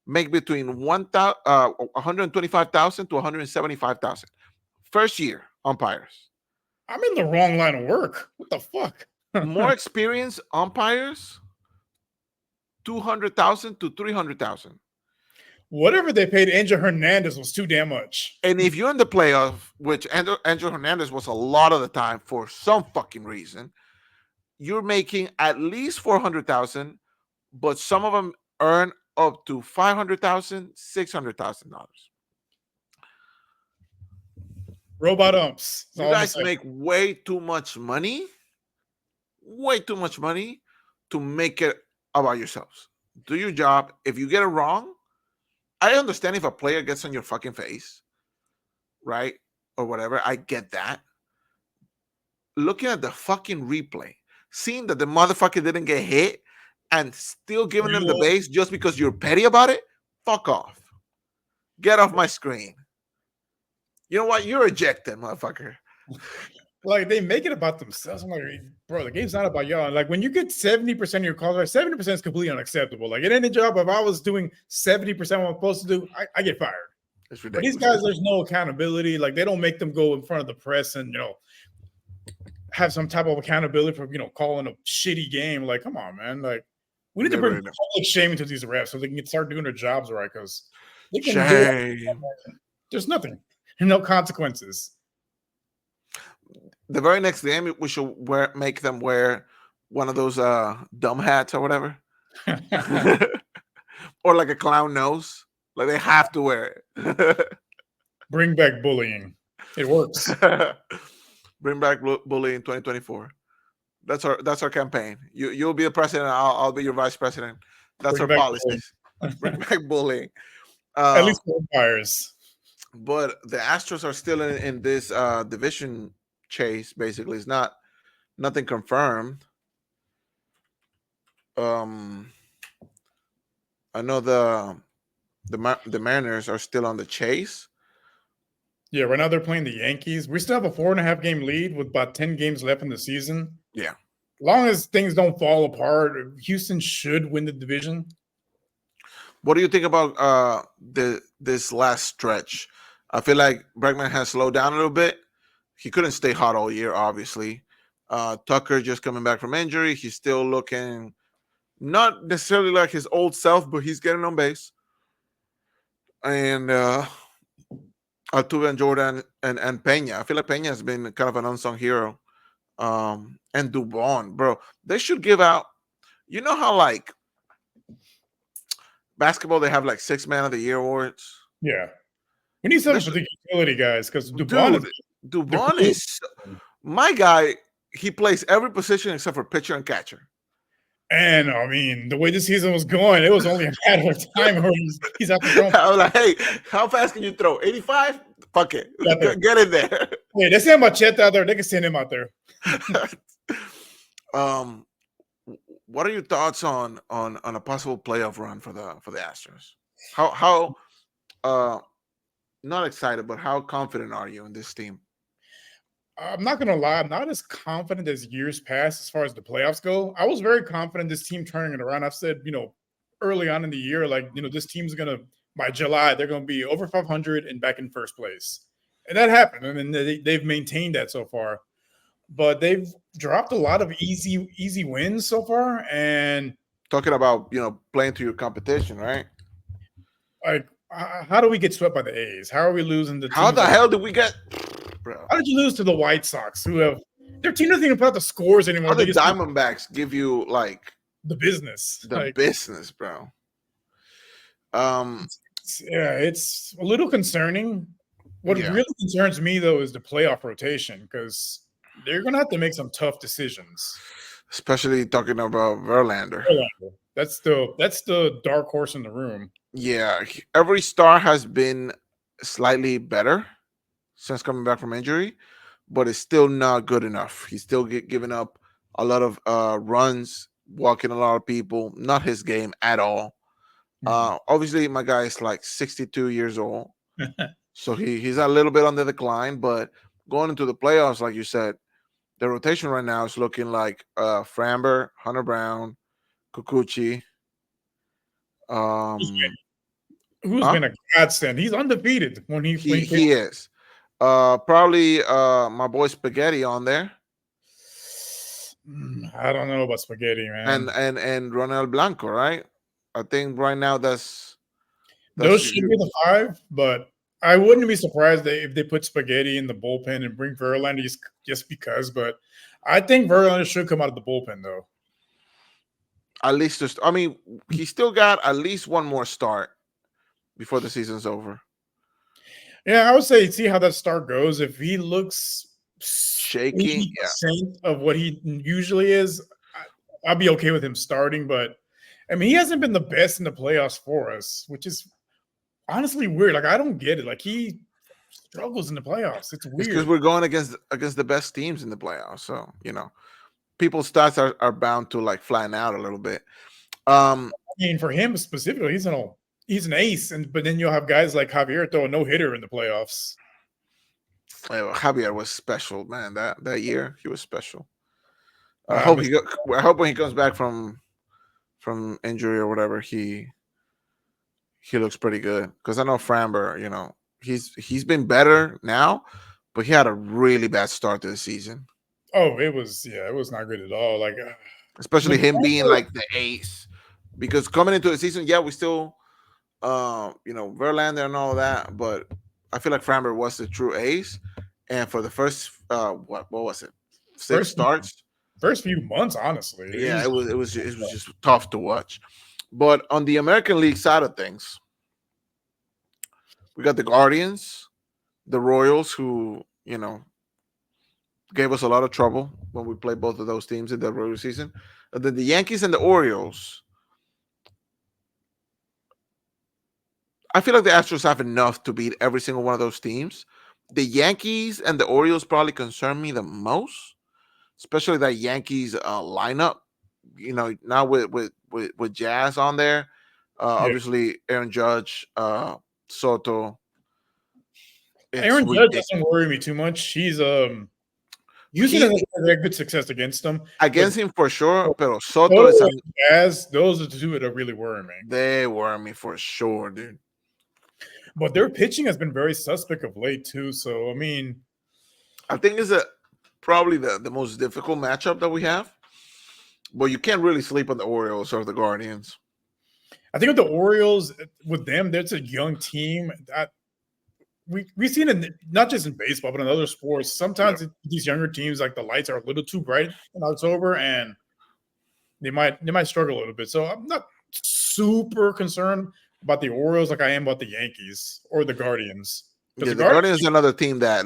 make between 125,000 to 175,000. First year umpires. I'm in the wrong line of work. What the fuck? More experienced umpires, 200,000 to 300,000. Whatever they paid Angel Hernandez was too damn much. And if you're in the playoff, which Angel Hernandez was a lot of the time for some fucking reason, you're making at least 400,000, but some of them earn up to 500,000, $600,000. Robot umps. You guys make way too much money to make it about yourselves. Do your job. If you get it wrong, I understand if a player gets on your fucking face, right? Or whatever. I get that. Looking at the fucking replay, seeing that the motherfucker didn't get hit and still giving them the base just because you're petty about it, fuck off. Get off my screen. You know what? You're ejected, motherfucker. Like they make it about themselves. I'm like, bro, the game's not about y'all. Like when you get 70% of your calls, like 70% is completely unacceptable. Like in any job, if I was doing 70% what I'm supposed to do, I get fired. It's But ridiculous. these guys, there's no accountability. Like they don't make them go in front of the press and have some type of accountability for calling a shitty game. Like, come on, man. Like we need to bring public shame into these refs so they can start doing their jobs right. Because they can do it. There's nothing, no consequences. The very next game, we should make them wear one of those dumb hats or whatever, or like a clown nose. Like they have to wear it. Bring back bullying. It works. Bring back bullying in 2024. That's our campaign. You'll be the president. I'll be your vice president. That's our policies. Bring back bullying. At least for umpires. But the Astros are still in this division chase. Basically, it's nothing confirmed. I know the Mariners are still on the chase. Yeah, right now they're playing the Yankees. We still have a 4.5 game lead with about 10 games left in the season. Yeah. As long as things don't fall apart, Houston should win the division. What do you think about this last stretch? I feel like Bregman has slowed down a little bit. He couldn't stay hot all year, obviously. Tucker just coming back from injury. He's still looking not necessarily like his old self, but he's getting on base. And Altuve and Jordan and Pena. I feel like Pena has been kind of an unsung hero. And Dubon, bro. They should give out, you know how like basketball, they have like 6 Man of the Year awards? Yeah. We need something for the utility guys because Dubon is my guy. He plays every position except for pitcher and catcher. And I mean, the way the season was going, it was only a matter of time where he's out the front. I was like, hey, how fast can you throw? 85? Fuck it. Get in there. Hey, they send Machete out there. They can send him out there. What are your thoughts on a possible playoff run for the Astros? How not excited, but how confident are you in this team? I'm not gonna lie, I'm not as confident as years past as far as the playoffs go. I was very confident this team turning it around. I've said, early on in the year, like, this team's gonna by July they're gonna be over 500 and back in first place, and that happened. I mean, they've maintained that so far, but they've dropped a lot of easy wins so far, and Talking about playing to your competition, right? like, how do we get swept by the A's? How are we losing to How teams the like, hell did we get, bro? how did you lose to the White Sox, who have their team doesn't even put out the scores anymore? How They the just Diamondbacks give you like the business. the Like, business, bro? yeah, it's a little concerning. What Yeah. really concerns me though is the playoff rotation, because they're gonna have to make some tough decisions. Especially talking about Verlander. That's the dark horse in the room. Yeah, every star has been slightly better since coming back from injury, but it's still not good enough. He's still giving up a lot of runs, walking a lot of people. Not his game at all. Obviously, my guy is like 62 years old, so he's a little bit on the decline. But going into the playoffs, like you said, the rotation right now is looking like Framber, Hunter Brown, Kikuchi. Who's Huh? been a godsend? He's undefeated when he He is. Probably my boy Spaghetti on there, I don't know about Spaghetti, man. and Ronel Blanco, right? I think right now that's Those should be the five, but I wouldn't be surprised if they put Spaghetti in the bullpen and bring Verlander just because. But I think Verlander should come out of the bullpen, though. at least just. I mean, he still got at least one more start before the season's over. Yeah, I would say see how that start goes. If he looks Shaky, of what he usually is, I'll be okay with him starting. But I mean, he hasn't been the best in the playoffs for us, which is honestly weird. Like, I don't get it. Like, he struggles in the playoffs. It's weird. because we're going against the best teams in the playoffs. So people's stats are bound to like flatten out a little bit. I mean, for him specifically, he's an ace, but then you'll have guys like Javier throw a no-hitter in the playoffs. Javier was special, man. That year he was special. I hope when he comes back from injury or whatever, he looks pretty good. Because I know Framber, he's been better now, but he had a really bad start to the season. Oh, it was not good at all. Like, especially him being like the ace. Because coming into the season, yeah, we still Verlander and all that, but I feel like Framber was the true ace. And for the first what was it? First few months, honestly. Yeah, it was just tough to watch. But on the American League side of things, we got the Guardians, the Royals, who, gave us a lot of trouble when we played both of those teams in the regular season. And then the Yankees and the Orioles. I feel like the Astros have enough to beat every single one of those teams. The Yankees and the Orioles probably concern me the most, especially that Yankees lineup. Now with Jazz on there, obviously Aaron Judge, Soto. Aaron Judge doesn't worry me too much. He's usually has very good success against him. Against him for sure, but Soto is Jazz. Those are the two that really worry me. They worry me for sure, dude. But their pitching has been very suspect of late too. So I mean, I think it's probably the most difficult matchup that we have. But you can't really sleep on the Orioles or the Guardians. I think with the Orioles, with them, that's a young team. That we've seen it not just in baseball, but in other sports. Sometimes these younger teams, like the lights are a little too bright in October, and they might struggle a little bit. So I'm not super concerned about the Orioles like I am about the Yankees or the Guardians. Yeah, the Guardians are another team that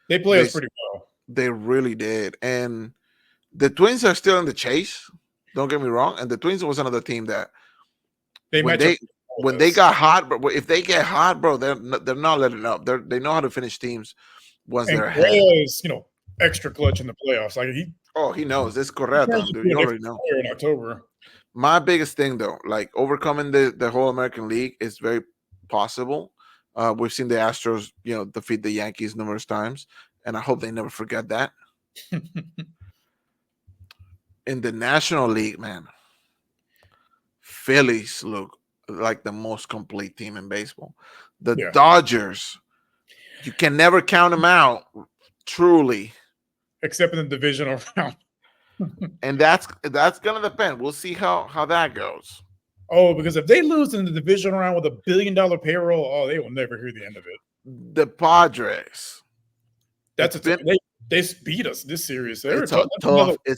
they play us pretty well. They really did. And the Twins are still in the chase. Don't get me wrong. And the Twins was another team that when they got hot, but if they get hot, bro, they're not letting up. They know how to finish teams once they're ahead. Is extra clutch in the playoffs. Like he knows. It's correct, dude. You already know. In October. My biggest thing, though, like overcoming the whole American League is very possible. We've seen the Astros, defeat the Yankees numerous times, and I hope they never forget that. In the National League, man, Phillies look like the most complete team in baseball. The Yeah. Dodgers, you can never count them out, truly. Except in the divisional round. And that's gonna depend. We'll see how that goes. Oh, because if they lose in the divisional round with $1 billion payroll, oh, they will never hear the end of it. The Padres. That's It's they beat us this series. It's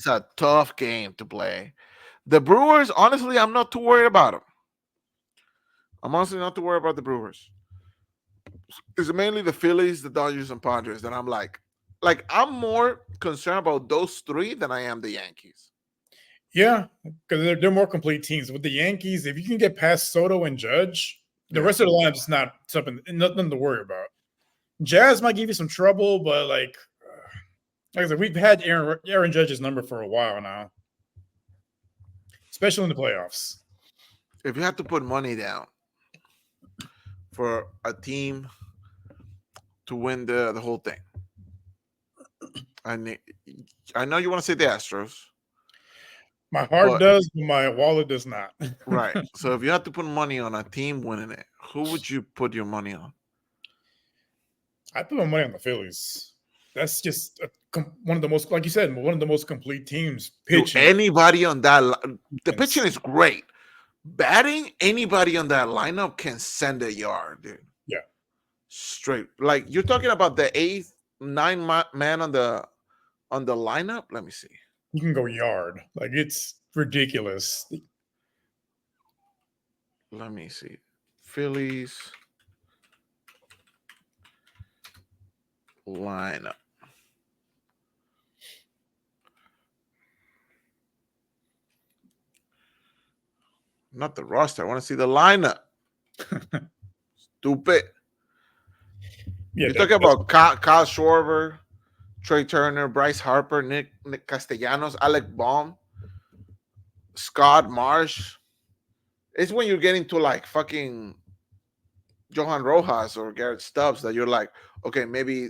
a tough game to play. The Brewers, honestly, I'm not too worried about them. I'm honestly not too worried about the Brewers. It's mainly the Phillies, the Dodgers, and Padres that I'm like I'm more concerned about those three than I am the Yankees. Yeah, because they're more complete teams. With the Yankees, if you can get past Soto and Judge, the Yeah. rest of the line is not nothing to worry about. Jazz might give you some trouble, but like I said, we've had Aaron Judge's number for a while now, especially in the playoffs. If you had to put money down for a team to win the whole thing, I know you want to say the Astros. My heart does, but my wallet does not. Right. So if you had to put money on a team winning it, who would you put your money on? I put my money on the Phillies. That's just one of the most, like you said, one of the most complete teams. Pitching. Anybody on that, the pitching is great. Batting, anybody on that lineup can send a yard, dude. Yeah. Straight. Like you're talking about the 8th, 9th man on the lineup. Let me see. You can go yard. Like it's ridiculous. Let me see. Phillies lineup. Not the roster. I want to see the lineup. Stupid. Yeah, You're talking about Kyle Schwarber, Trey Turner, Bryce Harper, Nick Castellanos, Alec Baum, Scott Marsh. It's when you're getting to like fucking Johan Rojas or Garrett Stubbs that you're like, okay, maybe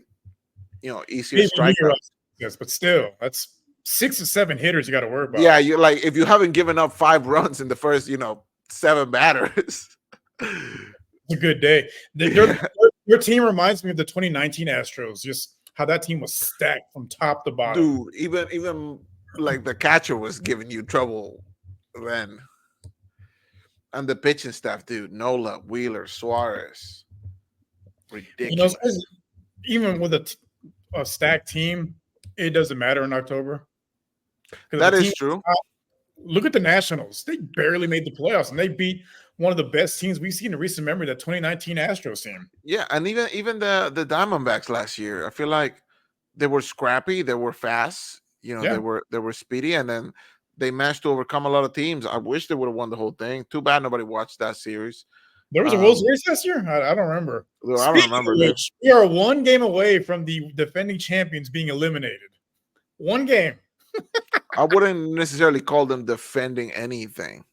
easier strikeout. Yes, but still, that's 6 or 7 hitters you got to worry about. Yeah, you're like if you haven't given up 5 runs in the first 7 batters. It's a good day. Your team reminds me of the 2019 Astros, just how that team was stacked from top to bottom. Dude, even like the catcher was giving you trouble then. And the pitching staff, dude, Nola, Wheeler, Suarez. Ridiculous. Even with a stacked team, it doesn't matter in October. That is true. Look at the Nationals. They barely made the playoffs, and they beat one of the best teams we've seen in recent memory, that 2019 Astros team. Yeah, and even the Diamondbacks last year, I feel like they were scrappy, they were fast, they were speedy, and then they managed to overcome a lot of teams. I wish they would have won the whole thing. Too bad nobody watched that series. There was a World Series last year? I don't remember. I don't remember. Which, we are 1 game away from the defending champions being eliminated. 1 game. I wouldn't necessarily call them defending anything.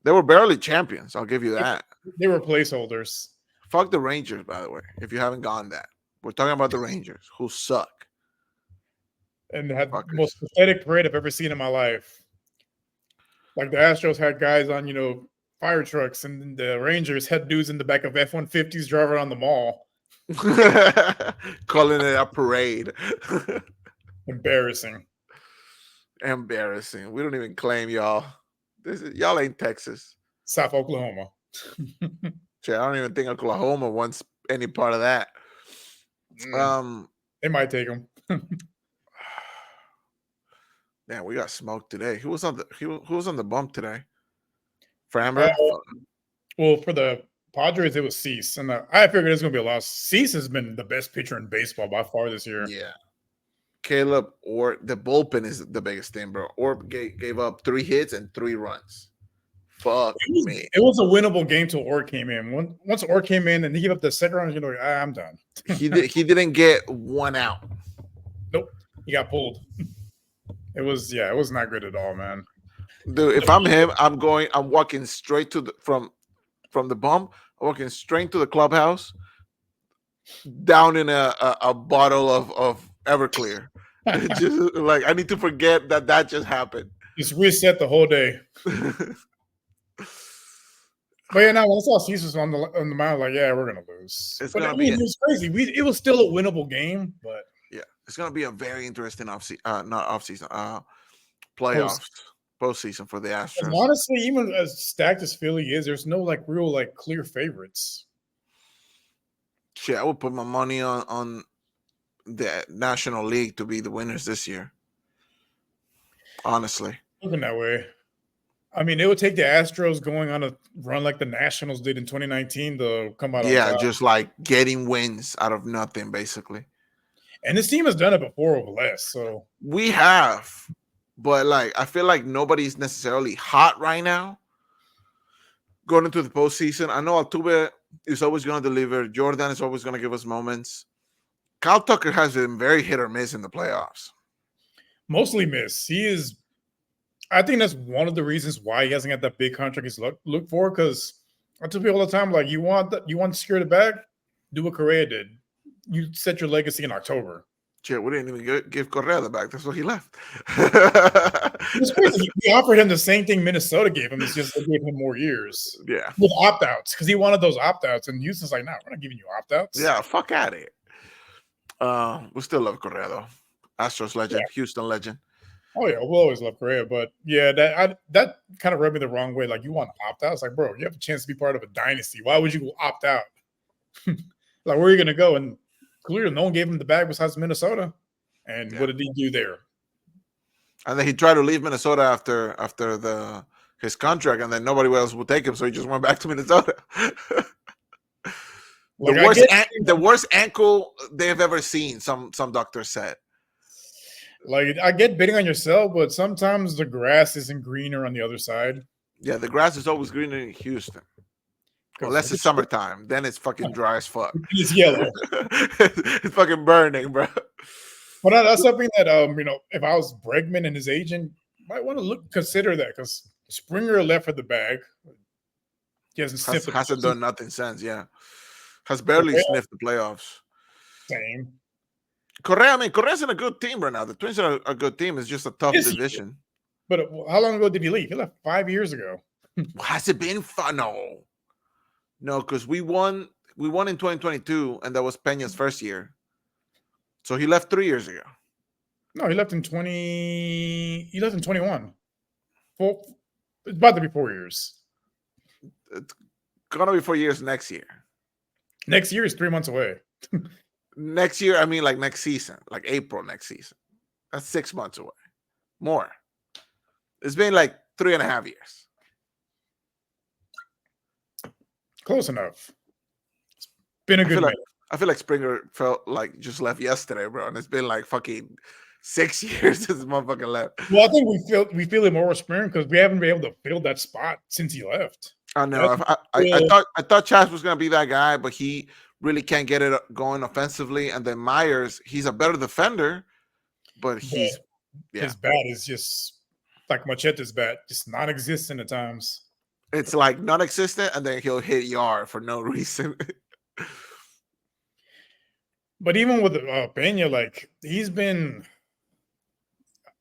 They were barely champions. I'll give you that. They were placeholders. Fuck the Rangers, by the way, if you haven't gone that. We're talking about the Rangers, who suck. And had the most pathetic parade I've ever seen in my life. Like the Astros had guys on, fire trucks, and the Rangers had dudes in the back of F-150s driving around the mall. Calling it a parade. Embarrassing. We don't even claim y'all. Y'all ain't Texas. South Oklahoma. Shit, I don't even think Oklahoma wants any part of that. They might take them. Man, we got smoked today. Who was on the bump today? Framber? Well, for the Padres, it was Cease. And I figured it was going to be a loss. Cease has been the best pitcher in baseball by far this year. Yeah. Caleb or the bullpen is the biggest thing, bro. Orb gave up 3 hits and 3 runs. Fuck me. It was a winnable game till Orr came in. Once Orr came in and he gave up the second run, I'm done. He didn't get 1 out. Nope. He got pulled. It was not good at all, man. Dude, if I'm him, I'm walking straight to from the bump. I'm walking straight to the clubhouse, down in a bottle of Everclear. Just like I need to forget that just happened. Just reset the whole day. But yeah, now when I saw Caesar's on the mound, like, yeah, we're gonna lose. It's But gonna I mean, be it was crazy. It was still a winnable game, but yeah, it's gonna be a very interesting not off season, post. playoffs, postseason for the And Astros. honestly, even as stacked as Philly is, there's no like real like clear favorites. Shit, I would put my money on the National League to be the winners this year. Honestly, Looking that way. I mean, it would take the Astros going on a run like the Nationals did in 2019 to come out on yeah, top. just like getting wins out of nothing, basically. And this team has done it before with less. So We have, but like I feel like nobody's necessarily hot right now. Going into the postseason, I know Altuve is always going to deliver. Jordan is always going to give us moments. Kyle Tucker has been very hit or miss in the playoffs. mostly miss. He is. I think that's one of the reasons why he hasn't got that big contract he's look for. Because I tell people all the time, like you want to secure the bag, do what Correa did. You set your legacy in October. Shit, we didn't even give Correa the back. That's why he left. It's crazy. We offered him the same thing Minnesota gave him. It's just they gave him more years Yeah. with opt outs because he wanted those opt outs. And Houston's like, no, we're not giving you opt outs. Yeah, fuck out of it. We still love Correa though. Astros legend, Houston legend. Oh yeah, we'll always love Correa, but yeah, that kind of rubbed me the wrong way. Like you want to opt out? It's like, bro, you have a chance to be part of a dynasty. Why would you opt out? Like, where are you gonna go? And clearly, no one gave him the bag besides Minnesota. And what did he do there? And then he tried to leave Minnesota after his contract, and then nobody else would take him, so he just went back to Minnesota. The worst ankle they've ever seen. Some doctors said. Like I get betting on yourself, but sometimes the grass isn't greener on the other side. Yeah, the grass is always greener in Houston. Unless it's summertime, then it's fucking dry as fuck. It's yellow. It's fucking burning, bro. But that's something that if I was Bregman and his agent, might want to consider that because Springer left for the bag. He hasn't done nothing since. Yeah, has barely sniffed the playoffs. Same. Correa's in a good team right now. The Twins are a good team. It's just a tough division. But how long ago did he leave? He left 5 years ago. Has it been fun? No, because we won in 2022, and that was Peña's first year. So he left 3 years ago. No, he left in 20. He left in 21. It's about to be 4 years. It's gonna be 4 years next year. Next year is 3 months away. Next year, I mean, like next season, like April next season. That's 6 months away. More. It's been like 3.5 years. Close enough. It's been a good minute. I feel like Springer felt like just left yesterday, bro. And it's been like fucking 6 years since this motherfucker left. Well, I think we feel it more with Springer because we haven't been able to fill that spot since he left. I know. I thought Chas was gonna be that guy, but he really can't get it going offensively. And then Myers, he's a better defender, but his bat is just like Machete's bat, just non-existent at times. It's like non-existent, and then he'll hit yard for no reason. But even with Peña, like he's been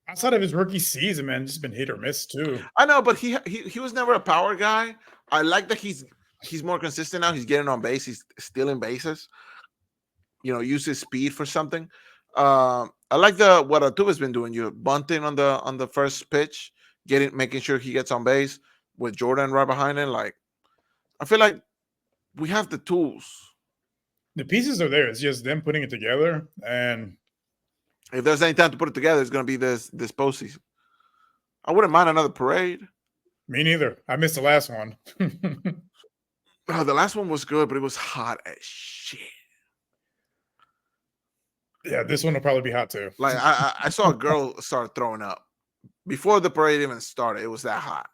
outside of his rookie season, man, just been hit or miss too. I know, but he was never a power guy. I like that he's more consistent now. He's getting on base. He's stealing bases. Use his speed for something. I like what Altuve's been doing. You bunting on the first pitch, making sure he gets on base with Jordan right behind him. Like, I feel like we have the tools. The pieces are there. It's just them putting it together. And if there's any time to put it together, it's going to be this postseason. I wouldn't mind another parade. Me neither. I missed the last one. The last one was good, but it was hot as shit. Yeah, this one will probably be hot too. Like I saw a girl start throwing up before the parade even started. It was that hot.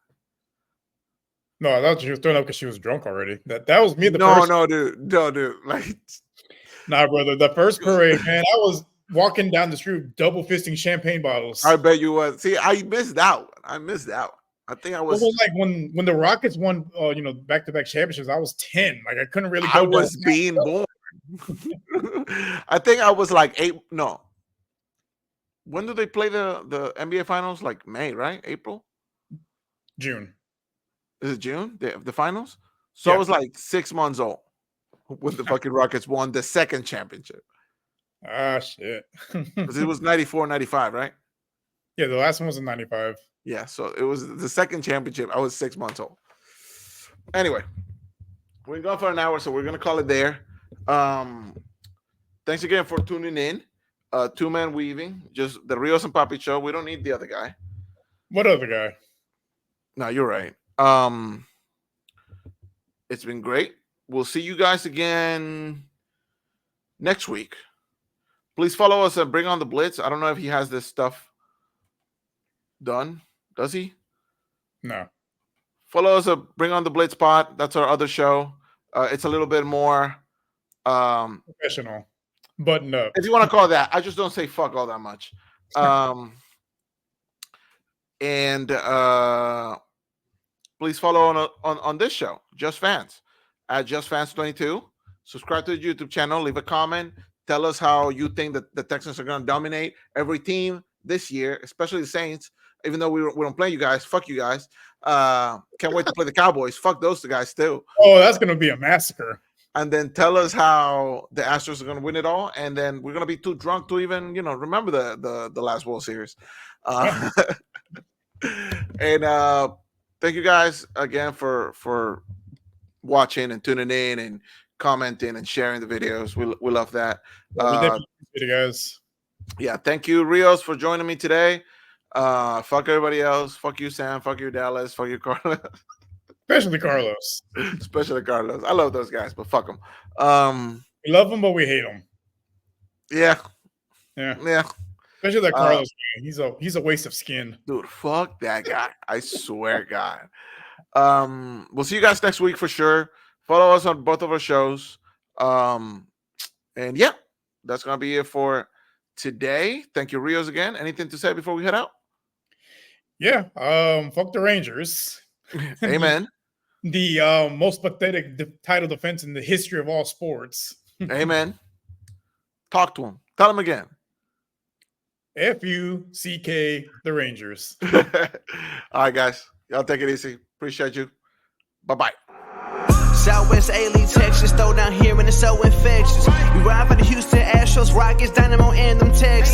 No, I thought she was throwing up because she was drunk already. That was me. No, dude. Like, nah, brother. The first parade, man. I was walking down the street, double fisting champagne bottles. I bet you was. See, I missed out. I think I was. It was like when the Rockets won, back-to-back championships. I was 10. Like I couldn't really. I was being born. I think I was like 8. No. When do they play the NBA finals? Like May, right? April? June. Is it June? The finals? So I was like 6 months old when the fucking Rockets won the second championship. Ah, shit. Because it was 94, 95, right? Yeah, the last one was in 95. Yeah, so it was the second championship. I was 6 months old. Anyway, we're going for an hour, so we're going to call it there. Thanks again for tuning in. Two-man weaving, just the Rios and Papi show. We don't need the other guy. What other guy? No, you're right. It's been great. We'll see you guys again next week. Please follow us at Bring on the Blitz. I don't know if he has this stuff done. Does he? No. Follow us at Bring on the Blitz Pod. That's our other show. It's a little bit more professional. Button up. If you want to call it that. I just don't say fuck all that much. And please follow on this show, Just Fans, at Just Fans 22. Subscribe to the YouTube channel. Leave a comment. Tell us how you think that the Texans are going to dominate every team this year, especially the Saints. Even though we don't play you guys, fuck you guys. Can't wait to play the Cowboys. Fuck those two guys too. Oh, that's going to be a massacre. And then tell us how the Astros are going to win it all. And then we're going to be too drunk to even, remember the last World Series. And thank you guys again for watching and tuning in and commenting and sharing the videos. We love that. Guys. Yeah, thank you, Rios, for joining me today. Fuck everybody else. Fuck you, Sam. Fuck you, Dallas. Fuck you, Carlos. Especially Carlos. Especially Carlos. I love those guys, but fuck them. We love them, but we hate them. Yeah. Especially that Carlos guy. He's a waste of skin. Dude, fuck that guy. I swear, God. We'll see you guys next week for sure. Follow us on both of our shows. And yeah, that's gonna be it for today. Thank you, Rios, again. Anything to say before we head out? Yeah. Fuck the Rangers. Amen. The most pathetic title defense in the history of all sports. Amen. Talk to him. Tell him again. F-U-C-K, the Rangers. All right, guys. Y'all take it easy. Appreciate you. Bye-bye. Southwest A-League, Texas, throw down here and it's so infectious. We ride for the Houston Astros, Rockets, Dynamo, and them Texans.